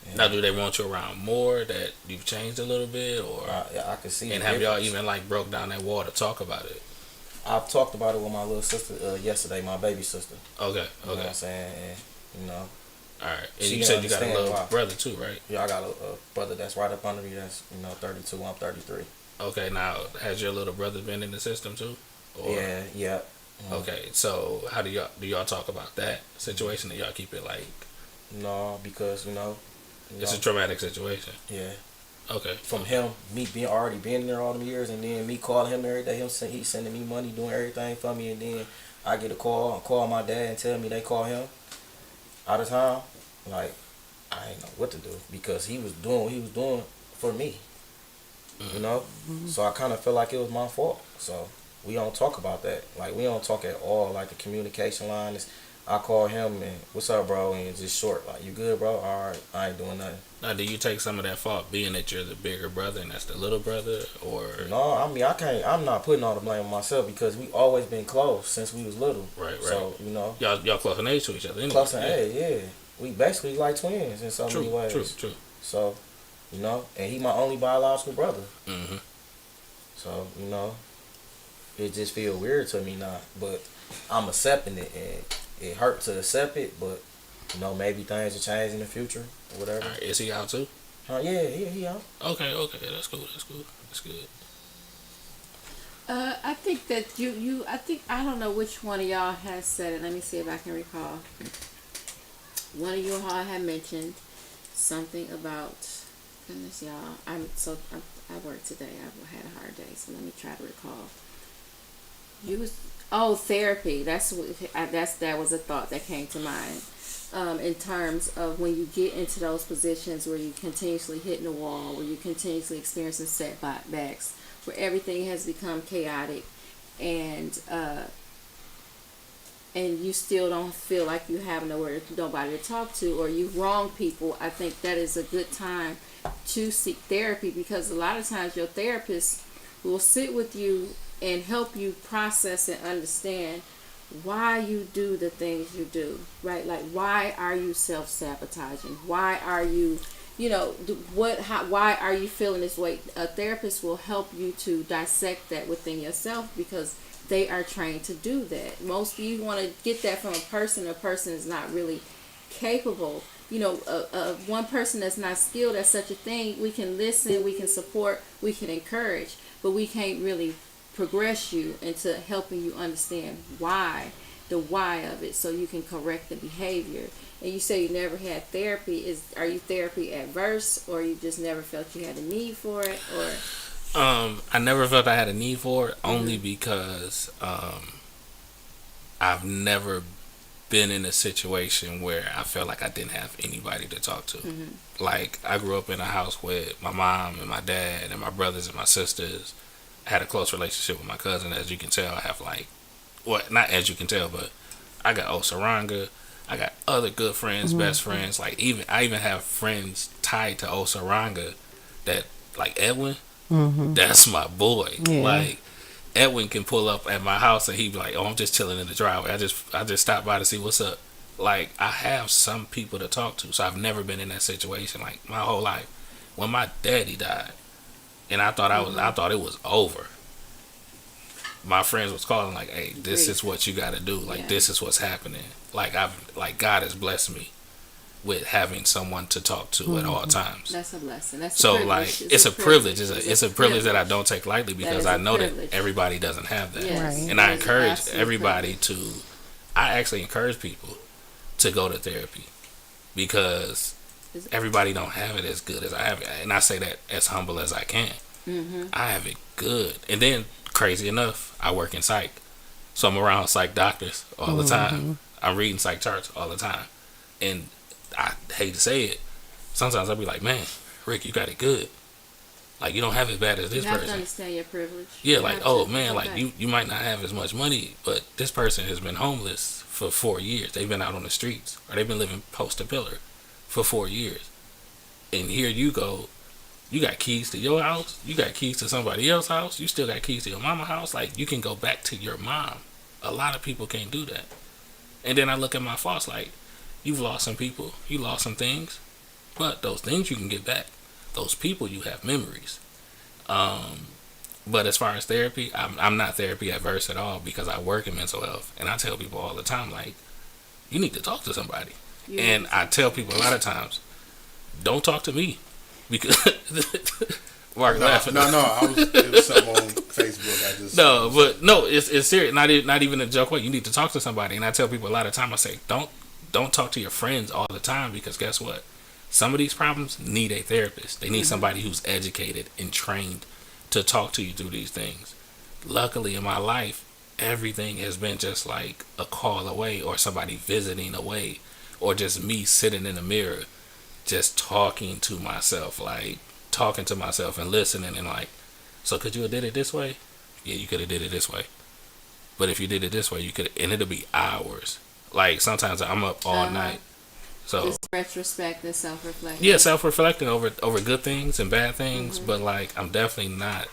Yeah. Now, do they want you around more? That you've changed a little bit, or I can see. and the have y'all difference. even like broke down that wall to talk about it? I've talked about it with my little sister yesterday, my baby sister. Okay, You know what okay, I'm saying? And, all right. And She you didn't said you got a understand little why. brother too, right? yeah, I got a brother that's right up under me that's, 32, I'm 33. Okay, now has your little brother been in the system too? Or, Yeah. Okay, so how do y'all talk about that situation? Do y'all keep it like No, because, it's a traumatic situation? yeah. Okay. From him, me already being there all them years, and then me calling him every day, he sending me money, doing everything for me, and then I get a call my dad and tell me they call him out of town. Like, I ain't know what to do because he was doing what he was doing for me, So I kind of feel like it was my fault. So we don't talk about that. Like, we don't talk at all. Like, the communication line is, I call him and what's up, bro, and it's just short. Like, you good, bro? All right, I ain't doing nothing. Now, do you take some of that fault being that you're the bigger brother and that's the little brother, or No, I mean, I'm not putting all the blame on myself because we always been close since we was little. Right. So, y'all close in age to each other? Anyway. close in age, yeah. We basically like twins in so True, many ways. true. So, and he my only biological brother. Mm-hmm. So, it just feel weird to me now. But I'm accepting it, and it hurt to accept it, but, maybe things will change in the future or whatever. All right, is he out too? Yeah, he out. Okay, that's cool. That's good. I think that I don't know which one of y'all has said it. Let me see if I can recall. One of you all had mentioned something about, goodness, y'all. I worked today. I had a hard day, so let me try to recall. Therapy. That was a thought that came to mind. In terms of when you get into those positions where you continuously hitting the wall, where you continuously experiencing setbacks, where everything has become chaotic, and you still don't feel like you have nobody to talk to, or you wrong people, I think that is a good time to seek therapy, because a lot of times your therapist will sit with you and help you process and understand why you do the things you do, right? Like, why are you self-sabotaging? Why are you, why are you feeling this way? A therapist will help you to dissect that within yourself, because they are trained to do that. Most of you want to get that from a person is not really capable. One person that's not skilled at such a thing, we can listen, we can support, we can encourage, but we can't really progress you into helping you understand the why of it, so you can correct the behavior. And you say you never had therapy. Are you therapy adverse, or you just never felt you had a need for it, or? I never felt I had a need for it, only because I've never been in a situation where I felt like I didn't have anybody to talk to. Like, I grew up in a house with my mom and my dad and my brothers and my sisters. I had a close relationship with my cousin. As you can tell, I have like, well, not as you can tell, but I got Osaranga. I got other good friends, best friends. Like, I even have friends tied to Osaranga that, like Edwin, that's my boy. Yeah. Like, Edwin can pull up at my house and he'd be like, "Oh, I'm just chilling in the driveway. I just stopped by to see what's up." Like, I have some people to talk to, so I've never been in that situation like my whole life. When my daddy died, and I thought it was over. My friends was calling like, "Hey, this is what you got to do. Like, this is what's happening." Like, God has blessed me with having someone to talk to at all times. That's a blessing. That's So a privilege. like, it's a privilege. It's a privilege that I don't take lightly because is I a know privilege. that everybody doesn't have that. Yes. Right. And I It is encourage absolute everybody privilege. I actually encourage people to go to therapy because everybody don't have it as good as I have it. And I say that as humble as I can. I have it good. And then, crazy enough, I work in psych. So I'm around psych doctors all the time. I'm reading psych charts all the time. And I hate to say it, sometimes I'll be like, "Man, Rick, you got it good. Like, you don't have it bad as this You have to person." understand your privilege. Yeah, You like, have "Oh to- man, like okay. you might not have as much money, but this person has been homeless for 4 years. They've been out on the streets, or they've been living post to pillar for 4 years. And here you go, you got keys to your house, you got keys to somebody else's house, you still got keys to your mama's house. Like, you can go back to your mom. A lot of people can't do that." And then I look at my faults like, you've lost some people, you lost some things, but those things you can get back. Those people, you have memories. But as far as therapy, I'm not therapy adverse at all because I work in mental health, and I tell people all the time, like, you need to talk to somebody. You And need I tell people a lot of times, don't talk to me because Mark laughing. No, it was something on Facebook. I just No, but no, it's serious. Not even a joke way. You need to talk to somebody, and I tell people a lot of time. I say, don't talk to your friends all the time because guess what? Some of these problems need a therapist. They need somebody who's educated and trained to talk to you through these things. Luckily, in my life, everything has been just like a call away, or somebody visiting away, or just me sitting in the mirror, just talking to myself, like talking to myself and listening, and like, so could you have did it this way? Yeah, you could have did it this way. But if you did it this way, you could, and it'll be hours. Like, sometimes I'm up all night. So Just retrospect and self-reflect. yeah, self-reflecting over good things and bad things, but like, I'm definitely not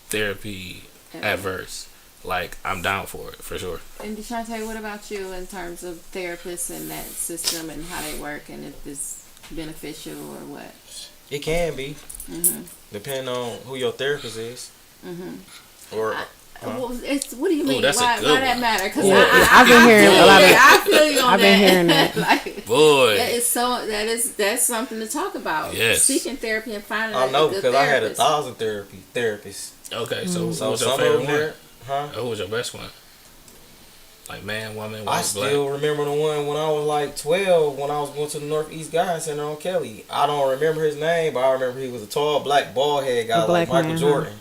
therapy adverse. Like, I'm down for it for sure. And Deshante, what about you in terms of therapists and that system and how they work and if it's beneficial or what? It can be, depending on who your therapist is, or Well, what do you mean? that's a Why good that one. matter? Because I've been hearing a lot of. I feel you on I've that. been hearing that. Like, Boy, that is so. That's something to talk about. Yes. Seeking therapy and finding. I know a good because I had therapist. 1,000 therapists. okay, so who So was your some of favorite them one? there, Who was your best one? Like, man, woman, I white, black. still remember the one when I was like 12 when I was going to the Northeast Guidance Center on Kelly. I don't remember his name, but I remember he was a tall, black, bald head guy A black like Michael man, Jordan.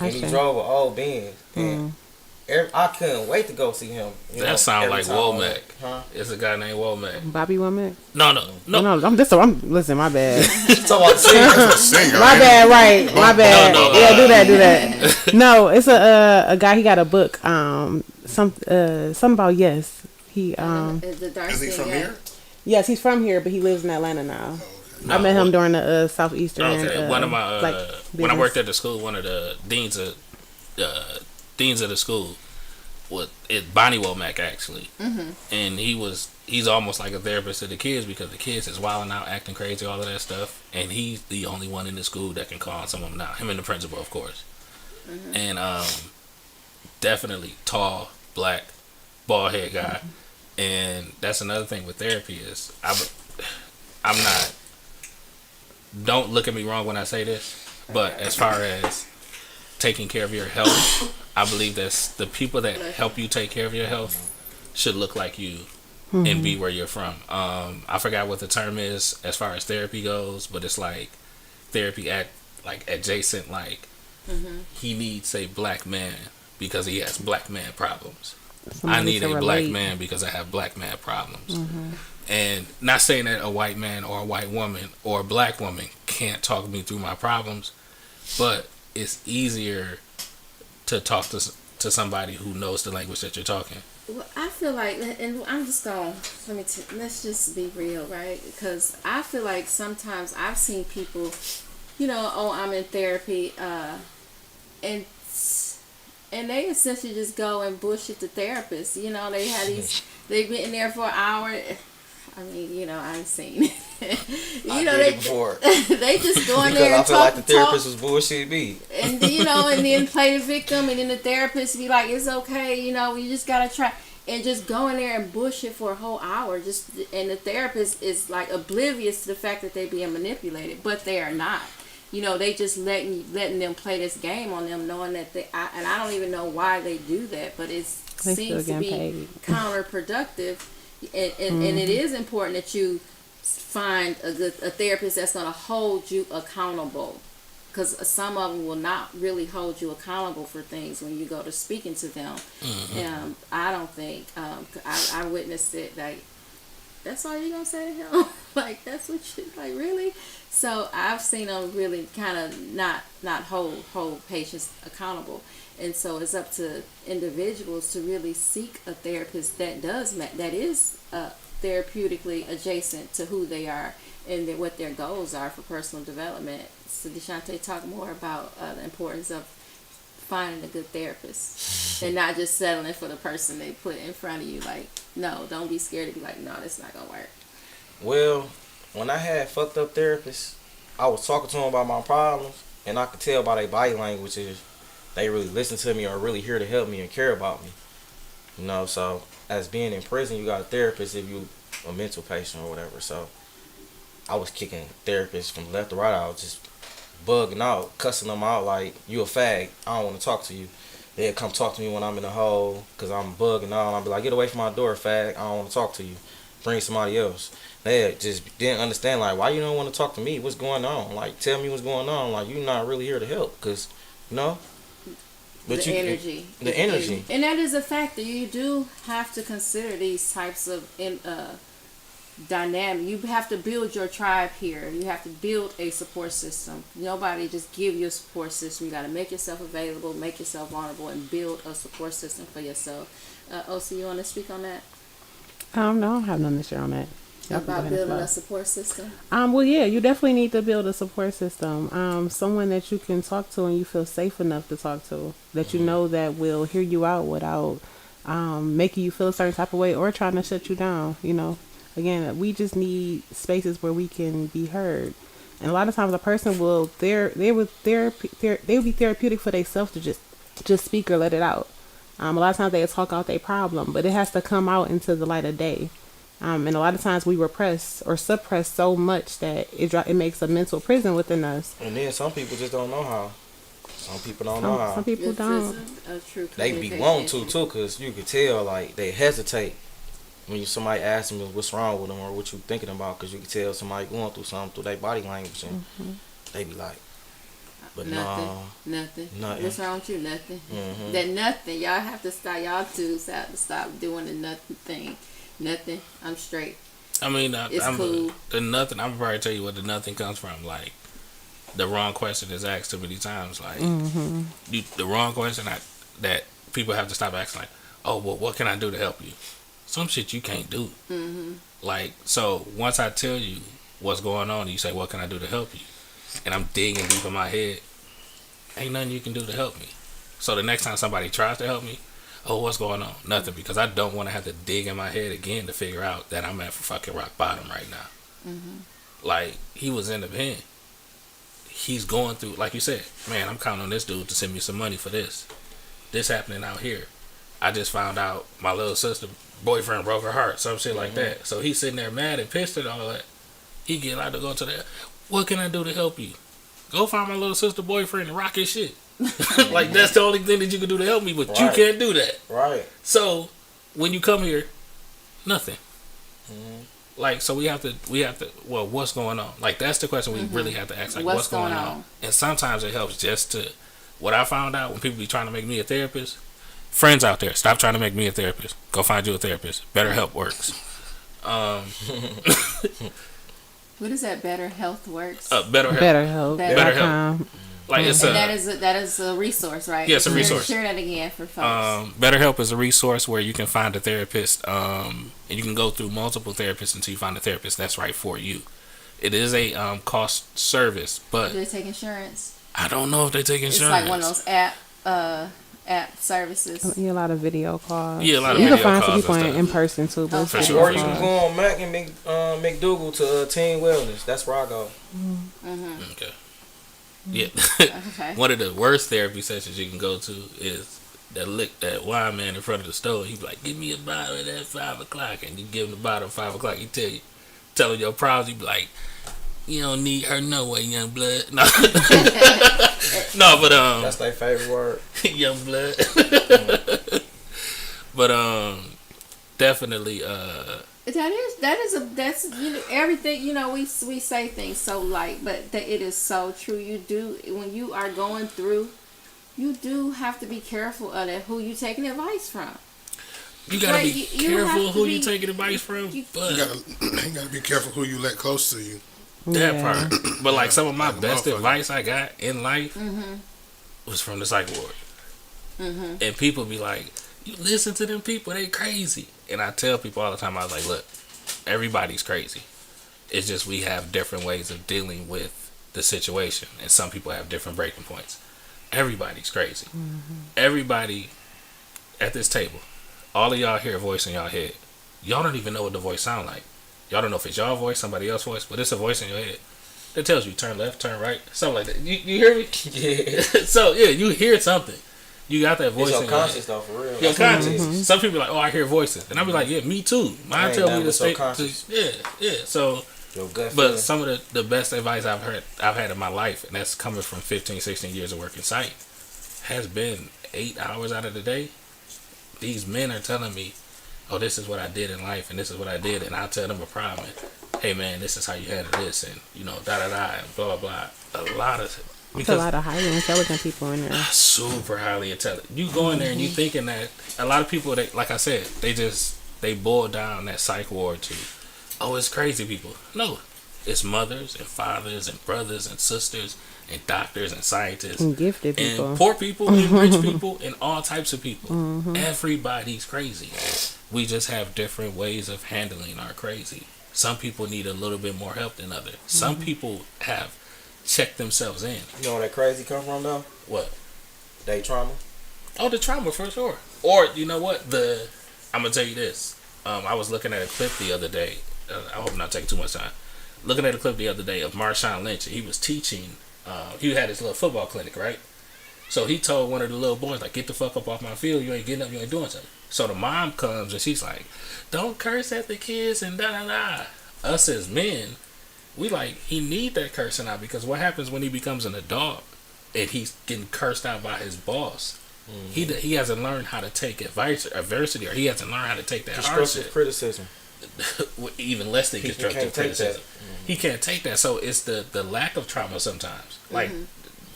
I And he see. drove an old Benz. And I couldn't wait to go see him. That sound every like time I Womack. went. Huh? It's a guy named Womack. Bobby Womack. No. Listen, my bad. So I said, singer. My bad, right? My bad. No, Yeah, do that. No, it's a guy. He got a book. Something about yes. He The dark Is he skin from guy. here? yes, he's from here, but he lives in Atlanta now. No, I met him during the southeastern. Okay, one of my like, when I business. worked at the school, one of the deans of the school was Bonnie Womack actually, and he's almost like a therapist to the kids because the kids is wilding out, acting crazy, all of that stuff, and he's the only one in the school that can calm some of them down. Him and the principal, of course, and definitely tall, black, bald head guy, and that's another thing with therapy is I'm not. Don't look at me wrong when I say this, but as far as taking care of your health, I believe that's the people that help you take care of your health should look like you and be where you're from. I forgot what the term is as far as therapy goes, but it's like therapy adjacent. Like he needs a black man because he has black man problems. I need to a black relate. man because I have black man problems. And not saying that a white man or a white woman or a black woman can't talk me through my problems, but it's easier to talk to somebody who knows the language that you're talking. Well, I feel like, and I'm just going, let's just be real, right? Because I feel like sometimes I've seen people, I'm in therapy, and they essentially just go and bullshit the therapist. They have they've been in there for an hour. I mean, I've seen it. I did it before. They just go in Because there I and feel talk, like the therapist was bullshit me. and and then play the victim, and then the therapist be like, "It's okay, you just gotta try," and just go in there and bullshit for a whole hour. And the therapist is like oblivious to the fact that they're being manipulated, but they are not. They just letting them play this game on them, knowing that and I don't even know why they do that, but it They seems still to be getting paid. counterproductive. And it is important that you find a therapist that's going to hold you accountable, because some of them will not really hold you accountable for things when you go to speaking to them. I don't think I witnessed it. Like, that's all you're gonna say to him? Like, that's what you like, really? So I've seen them really kind of not hold patients accountable. And so it's up to individuals to really seek a therapist that is therapeutically adjacent to who they are and what their goals are for personal development. So Deshante, talk more about the importance of finding a good therapist and not just settling for the person they put in front of you. Like, no, don't be scared to be like, no, that's not gonna work. Well, when I had fucked up therapists, I was talking to them about my problems, and I could tell by their body language is they really listen to me or really here to help me and care about me. So as being in prison, you got a therapist if you a mental patient or whatever. So I was kicking therapists from left to right. I was just bugging out, cussing them out like, you a fag, I don't want to talk to you. They'd come talk to me when I'm in the hole because I'm bugging out. And I'd be like, get away from my door, fag, I don't want to talk to you. Bring somebody else. They just didn't understand, like, why you don't want to talk to me? What's going on? Like, tell me what's going on. Like, you're not really here to help because, But the energy. And that is a factor. You do have to consider these types of dynamic. You have to build your tribe here. You have to build a support system. Nobody just give you a support system. You got to make yourself available, make yourself vulnerable, and build a support system for yourself. OC, you want to speak on that? No, I don't have nothing to share on that. Y'all can go About ahead and building flow. a support system? Well, yeah, you definitely need to build a support system. Someone that you can talk to and you feel safe enough to talk to, that you know that will hear you out without making you feel a certain type of way or trying to shut you down. Again, we just need spaces where we can be heard. And a lot of times, a person will they will be therapeutic for themselves to just speak or let it out. A lot of times they talk out their problem, but it has to come out into the light of day. And a lot of times we repress or suppress so much that it makes a mental prison within us. And then some people just don't know how. Some people don't know how. Some people This don't. is a true They be wanting to too, cause you could tell like they hesitate when somebody asks them what's wrong with them or what you thinking about, cause you can tell somebody going through something through their body language, and they be like, but Nothing. Nothing. What's wrong with you? Nothing. Mhm. That nothing. Y'all have to stop. Y'all two have to stop doing the nothing thing. Nothing. I'm straight. I mean, It's cool. the nothing. I'm probably tell you what the nothing comes from. Like, the wrong question is asked too many times. Like, the wrong question that people have to stop asking. Like, oh, well, what can I do to help you? Some shit you can't do. Like, so once I tell you what's going on, you say, what can I do to help you? And I'm digging deep in my head. Ain't nothing you can do to help me. So the next time somebody tries to help me, oh, what's going on? Nothing, because I don't want to have to dig in my head again to figure out that I'm at fucking rock bottom right now. Like, he was in the pen. He's going through, like you said, man, I'm counting on this dude to send me some money for this. This happening out here. I just found out my little sister boyfriend broke her heart, some shit like that. So he's sitting there mad and pissed at all that. He get out to go to that. What can I do to help you? Go find my little sister boyfriend and rock his shit. Like, that's the only thing that you can do to help me, but you Right. can't do that. right. So when you come here, nothing. Like, so we have to. Well, what's going on? Like, that's the question we really have to ask. Like, what's going on? And sometimes it helps just to. What I found out when people be trying to make me a therapist Friends out there, stop trying to make me a therapist. Go find you a therapist. BetterHelp works. What is that? Better Health Works. BetterHelp. BetterHelp.com. Like it's and that is a resource, right? Yeah, it's a resource. Share that again for folks. BetterHelp is a resource where you can find a therapist, and you can go through multiple therapists until you find a therapist that's right for you. It is a cost service, but Do they take insurance? I don't know if they take insurance. It's like one of those app services. Yeah, a lot of video calls. Yeah, a lot of You video can find some calls people and in stuff. person too, but it's For video Or you can calls. go on Mac and McDougal to Teen Wellness. That's where I go. Okay. Yeah. Okay. One of the worst therapy sessions you can go to is that wine man in front of the store. He be like, "Give me a bottle at 5:00," and you give him the bottle at 5:00. He tell him your problems. He be like, "You don't need her no way, young blood." No, no, but That's their favorite word. young blood. But definitely That's everything, we say things so light, but it is so true. You do, when you are going through, you do have to be careful of that, who you taking advice from. you gotta Right, be you have careful to who be- you taking advice from. But You gotta be careful who you let close to you. that Yeah. part. But like some of my Like a best motherfucker. advice I got in life was from the psych ward. And people be like, "You listen to them people, they crazy." And I tell people all the time, I was like, "Look, everybody's crazy. It's just we have different ways of dealing with the situation, and some people have different breaking points. Everybody's crazy. Everybody at this table, all of y'all hear a voice in y'all head. Y'all don't even know what the voice sound like. Y'all don't know if it's y'all voice, somebody else's voice, but it's a voice in your head that tells you turn left, turn right, something like that. You hear me? Yeah. So yeah, you hear something. You got that voice It's in your head. subconscious though, for real. Your That's what it conscious. is. Some people be like, "Oh, I hear voices," and I be like, "Yeah, me too." Mine Ain't tell nothing me to but stay. subconscious. Yeah. So, Your gut but feeling. some of the best advice I've had in my life, and that's coming from 15, 16 years of working psych, has been 8 hours out of the day. These men are telling me, "Oh, this is what I did in life, and this is what I did," and I tell them a problem. Hey, man, this is how you handle this, and da da da, and blah blah blah. A lot of There's a lot of highly intelligent people in there. super highly intelligent. You go in there and you thinking that a lot of people, like I said, they boil down that psych ward to, oh, it's crazy people. No, it's mothers and fathers and brothers and sisters and doctors and scientists And gifted people. and poor people and rich people and all types of people. Everybody's crazy. We just have different ways of handling our crazy. Some people need a little bit more help than others. Some people have checked themselves in. You know where that crazy come from though? What? They trauma. Oh, the trauma for sure. Or you know what? I'm gonna tell you this. I was looking at a clip the other day. I hope I'm not taking too much time. Looking at a clip the other day of Marshawn Lynch. He was teaching. He had his little football clinic, right? So he told one of the little boys, like, "Get the fuck up off my field. You ain't getting up. You ain't doing something." So the mom comes and she's like, "Don't curse at the kids and da da da." Us as men, we like, he need that cursing out, because what happens when he becomes an adult and he's getting cursed out by his boss? He hasn't learned how to take adversity, or he hasn't learned how to take that Constructive hardship. criticism. Even less than He constructive can't take that. criticism. He can't take that. So it's the lack of trauma sometimes. Like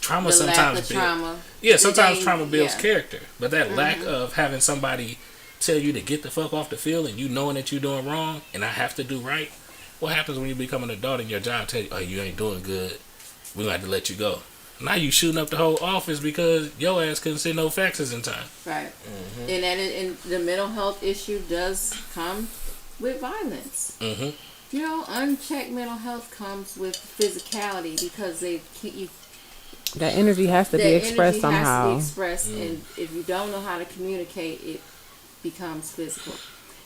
trauma The lack sometimes of trauma. yeah, sometimes They- trauma builds yeah. character, but that lack of having somebody tell you to get the fuck off the field and you knowing that you're doing wrong and I have to do right. What happens when you become an adult and your job tell you, "Oh, you ain't doing good. We're gonna have to let you go." Now you shooting up the whole office because your ass couldn't send no faxes in time. Right. And the mental health issue does come with violence. Unchecked mental health comes with physicality, because That energy has to be expressed somehow. Has to be expressed, and if you don't know how to communicate, it becomes physical.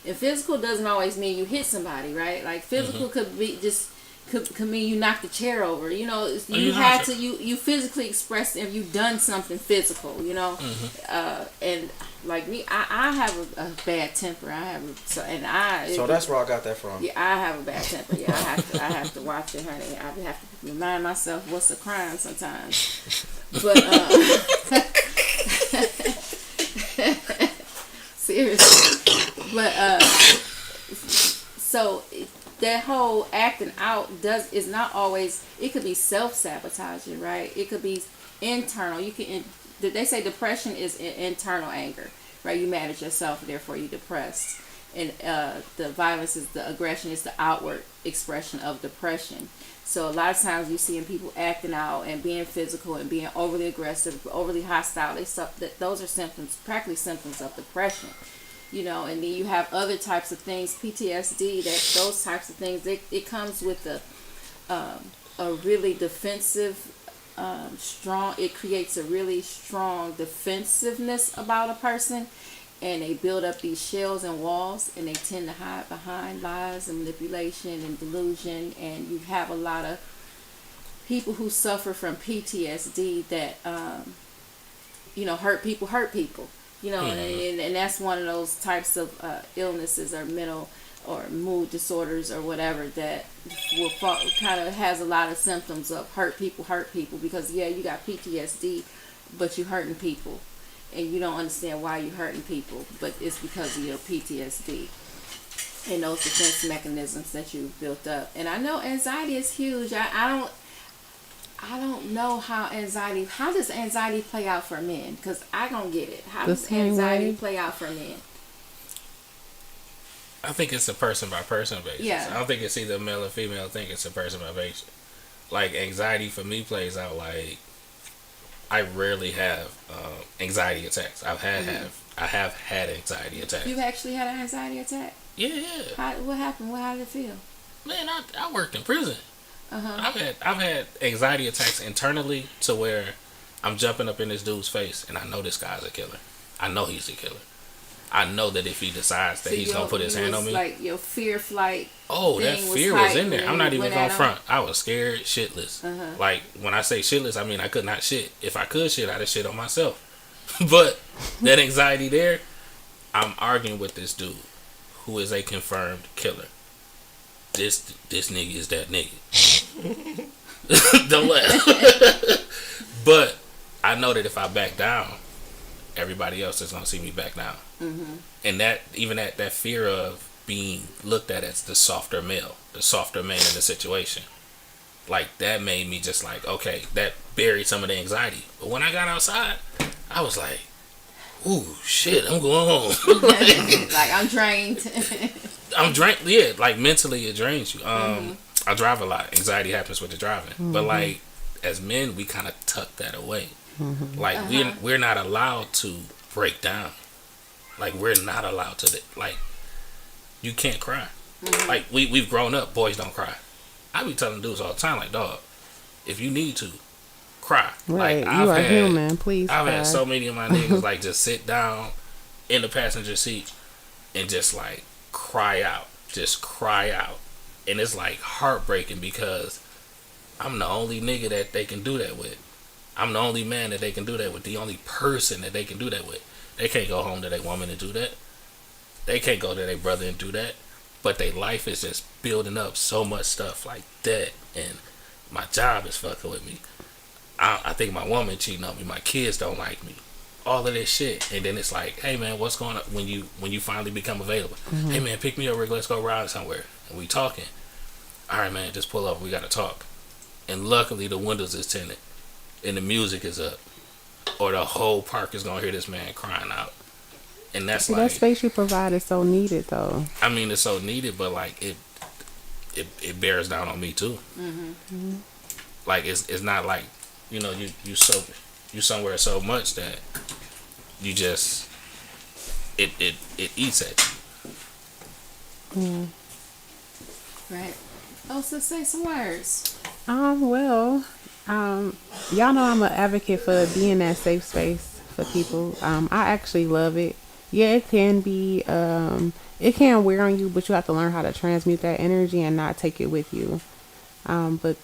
And physical doesn't always mean you hit somebody, right? Like physical could be just could mean you knock the chair over. You you had knocked to you physically expressed if you done something physical. And like me, I have a bad temper. So that's where I got that from. yeah, I have a bad temper. Yeah, I have to watch it, honey. I have to remind myself what's a crime sometimes. But seriously. But so that whole acting out is not always. It could be self-sabotaging, right? It could be internal. They say depression is internal anger. right? You mad at yourself, therefore you depressed. And the violence is the aggression is the outward expression of depression. So a lot of times you seeing people acting out and being physical and being overly aggressive, overly hostile. Those are symptoms, practically symptoms of depression. And then you have other types of things, PTSD. Those types of things. It comes with a really defensive, strong. It creates a really strong defensiveness about a person. And they build up these shells and walls, and they tend to hide behind lies and manipulation and delusion. And you have a lot of people who suffer from PTSD that, hurt people. And that's one of those types of illnesses or mental or mood disorders or whatever that will kind of has a lot of symptoms of hurt people. Because, you got PTSD, but you're hurting people. And you don't understand why you're hurting people, but it's because of your PTSD and those defense mechanisms that you've built up. And I know anxiety is huge. I don't know how does anxiety play out for men? Because I don't get it. How does anxiety play out for men? I think it's a person by person basis. Yeah. I don't think it's either male or female. I think it's a person by basis. Like anxiety for me plays out like I rarely have anxiety attacks. I have had anxiety attacks. You've actually had an anxiety attack? Yeah. What happened? How did it feel? Man, I worked in prison. Uh-huh. I've had anxiety attacks internally to where I'm jumping up in this dude's face and I know this guy's a killer. I know he's a killer. I know that if he decides that he's gonna put his hand on me, like your fear flight. Oh, that fear was in there. I'm not even gonna front. I was scared shitless. Uh-huh. Like when I say shitless, I mean I could not shit. If I could shit, I'd have shit on myself. But that anxiety there, I'm arguing with this dude who is a confirmed killer. This nigga is that nigga. Don't laugh. But I know that if I back down, everybody else is gonna see me back down. Mm-hmm. And that fear of being looked at as the softer male, the softer man in the situation, like that made me just like, okay, that buried some of the anxiety. But when I got outside, I was like, ooh, shit, I'm going home. Like I'm drained. I'm drained. Yeah, like mentally it drains you. I drive a lot. Anxiety happens with the driving. But like as men, we kind of tuck that away. Like we're not allowed to break down. Like we're not allowed to. Like you can't cry. Like we've grown up. Boys don't cry. I be telling dudes all the time, like, dog, if you need to, cry. Right, like, you are human. Please. I've cry. had so many of my niggas like just sit down in the passenger seat and just like cry out, and it's like heartbreaking because I'm the only nigga that they can do that with. I'm the only man that they can do that with. The only person that they can do that with. They can't go home to their woman and do that. They can't go to their brother and do that. But their life is just building up so much stuff like that. And my job is fucking with me. I think my woman cheating on me. My kids don't like me. All of this shit. And then it's like, hey man, what's going on when you finally become available? Hey man, pick me up, Rick. Let's go ride somewhere. And we talking. All right man, just pull up. We got to talk. And luckily the windows is tinted. And the music is up. Or the whole park is going to hear this man crying out. And that's like... that space you provide is so needed, though. I mean, it's so needed, but, like, it bears down on me, too. Like, it's not like, you know, you somewhere so much that you just... It eats at you. Right. Oh, so say some words. Well... y'all know I'm an advocate for being that safe space for people. I actually love it. Yeah, it can be, it can wear on you, but you have to learn how to transmute that energy and not take it with you. But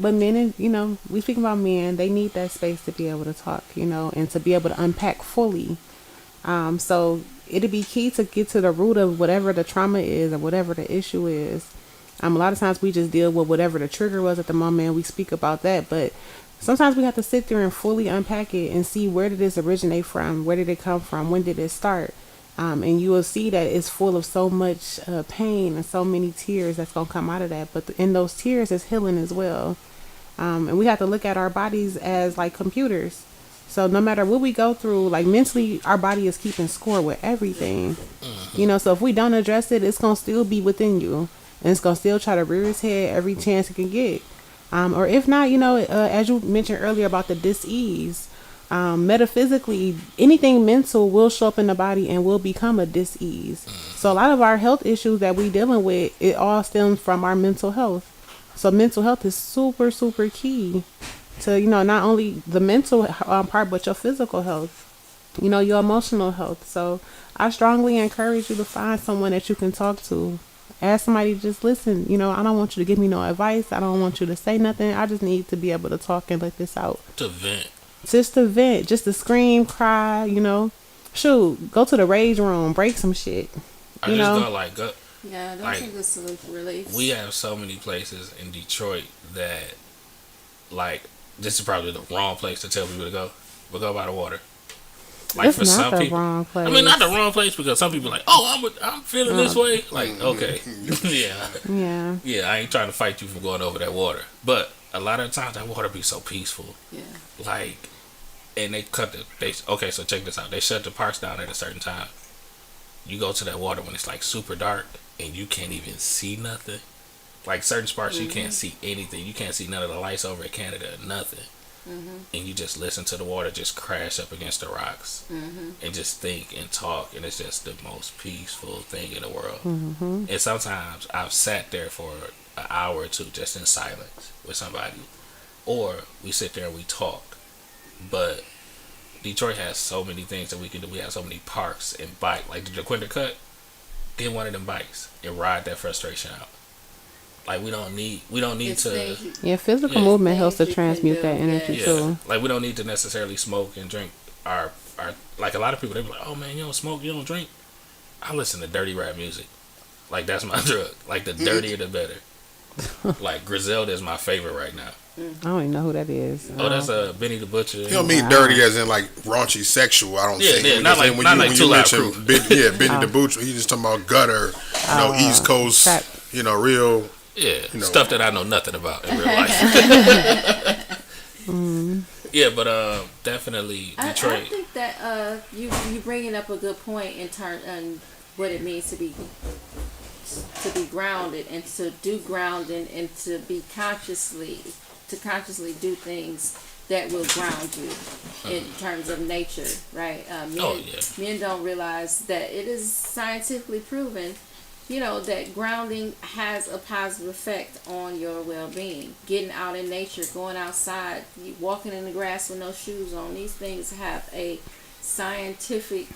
men, you know, we speaking about men, they need that space to be able to talk, you know, and to be able to unpack fully. So it'd be key to get to the root of whatever the trauma is or whatever the issue is. A lot of times we just deal with whatever the trigger was at the moment and we speak about that, but sometimes we have to sit there and fully unpack it and see where did this originate from, where did it come from, when did it start, and you will see that it's full of so much pain and so many tears that's going to come out of that, but in those tears is healing as well. And we have to look at our bodies as like computers. So no matter what we go through, like mentally, our body is keeping score with everything. You know, so if we don't address it, it's gonna still be within you, and it's gonna still try to rear its head every chance it can get. Or if not, you know, as you mentioned earlier about the dis-ease, metaphysically, anything mental will show up in the body and will become a dis-ease. So a lot of our health issues that we dealing with, it all stems from our mental health. So mental health is super, super key to, you know, not only the mental part, but your physical health, you know, your emotional health. So I strongly encourage you to find someone that you can talk to. Ask somebody to just listen. You know, I don't want you to give me no advice. I don't want you to say nothing. I just need to be able to talk and let this out. To vent. Just to vent, just to scream, cry, you know. Shoot, go to the rage room, break some shit. I You just know? go like, go. Yeah, Like, that's a good solution relief. We have so many places in Detroit that, like, this is probably the wrong place to tell people to go, but go by the water. Like, It's for not some the people, wrong place. I mean, not the wrong place, because some people are like, oh, I'm feeling this way. Like, okay, yeah, Yeah. yeah, I ain't trying to fight you from going over that water, but a lot of the times that water be so peaceful, Yeah. like, and they okay, so check this out, they shut the parks down at a certain time. You go to that water when it's like super dark and you can't even see nothing. Like certain spots you can't see anything. You can't see none of the lights over at Canada, nothing. And you just listen to the water just crash up against the rocks and just think and talk, and it's just the most peaceful thing in the world. And sometimes I've sat there for an hour or two just in silence with somebody, or we sit there and we talk. But Detroit has so many things that we can do. We have so many parks and bike, like the DeQuinter Cut. Get one of them bikes and ride that frustration out. Like we don't need It's to. things you- Yeah, physical Yeah. movement helps to Things you can transmute do, that energy yeah. Yeah, too. like we don't need to necessarily smoke and drink our like a lot of people they be like, oh man, you don't smoke, you don't drink. I listen to dirty rap music. Like that's my drug. Like the dirtier the better. Like Griselda is my favorite right now. I don't even know who that is. Oh, that's Benny the Butcher. You don't mean dirty as in like raunchy sexual. I don't Yeah, think. yeah, When not you- like- when not you, like when Too you Loud mention Crew. Benny the Butcher, he just talking about gutter, East Coast, trap. Yeah, real. You know. stuff that I know nothing about in real life. Yeah, but definitely I Detroit. think that you bringing up a good point in turn on what it means to be grounded and to do grounding and to consciously do things that will ground you in terms of nature, right? Men don't realize that it is scientifically proven, you know, that grounding has a positive effect on your well-being. Getting out in nature, going outside, walking in the grass with no shoes on, these things have a scientific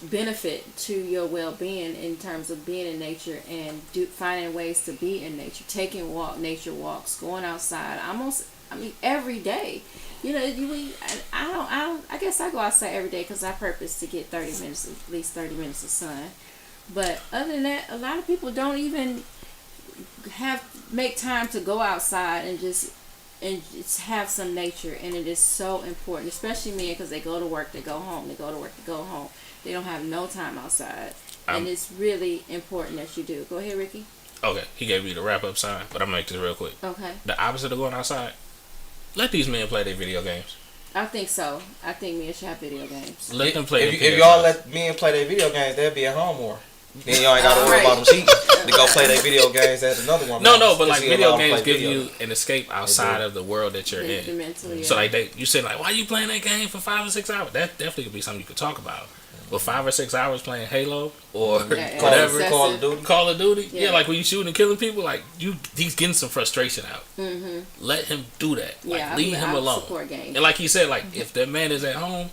benefit to your well-being in terms of being in nature and finding ways to be in nature, taking nature walks, going outside. Every day. You know, I guess I go outside every day because I purpose to get at least 30 minutes of sun. But other than that, a lot of people don't even make time to go outside and just have some nature, and it is so important, especially men, because they go to work, they go home, they go to work, they go home. They don't have no time outside, and it's really important that you do. Go ahead, Ricky. Okay, he gave me the wrap up sign, but I'm gonna make this real quick. Okay. The opposite of going outside, let these men play their video games. I think so. I think men should have video games. Let them play. If y'all let men play their video games, they'll be at home more. Then y'all ain't got to worry about them cheating to go play their video games at another one. No, but like Just see video a lot of games play give video. you an escape outside of the world that you're in. Mentally, So like you said, like, why you playing that game for 5 or 6 hours? That definitely could be something you could talk about. But 5 or 6 hours playing Halo or whatever, Call of Duty. Call of Duty, Yeah. like when you shooting and killing people, like he's getting some frustration out. Let him do that. Like Yeah, leave him alone. Support games. And like he said, like if that man is at home,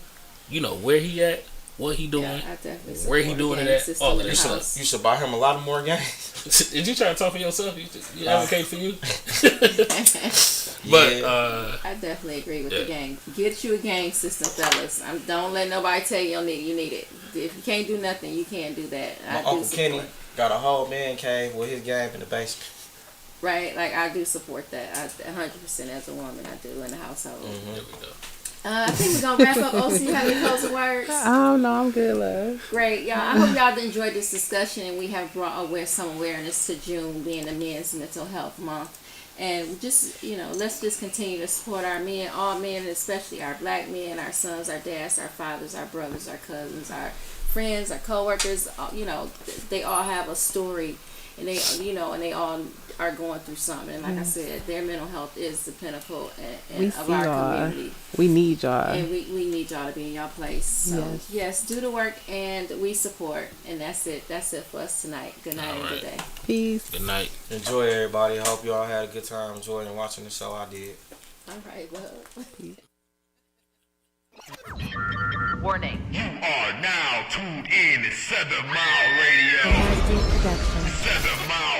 you know where he at, what he doing, Yeah, I definitely where he support doing game it at, system all of in the this house. stuff. You should buy him a lot of more games. Did you try to talk for yourself? You advocate for you? But I definitely agree with the game. Get you a game system, fellas. Don't let nobody tell you don't need it. You need it. If you can't do nothing, you can't do that. My Uncle Kenny got a whole man cave with his game in the basement. Right, like I do support that. 100% as a woman, I do in the household. there we go. I think we're gonna wrap up. OC, you have any closing words? I don't know. I'm good, love. Great, y'all. I hope y'all enjoyed this discussion, and we have brought some awareness to June being the Men's Mental Health Month. And just, let's just continue to support our men, all men, especially our black men, our sons, our dads, our fathers, our brothers, our cousins, our friends, our coworkers. They all have a story, and they all are going through something. And like I said, their mental health is the pinnacle of our community. We need y'all. And we need y'all to be in y'all place. So, yes, do the work, and we support. And that's it. That's it for us tonight. Good night and good day. Peace. Good night. Enjoy, everybody. I hope you all had a good time enjoying and watching the show. I did. All right, well. Warning. You are now tuned in to 7 Mile Radio. 7 Mile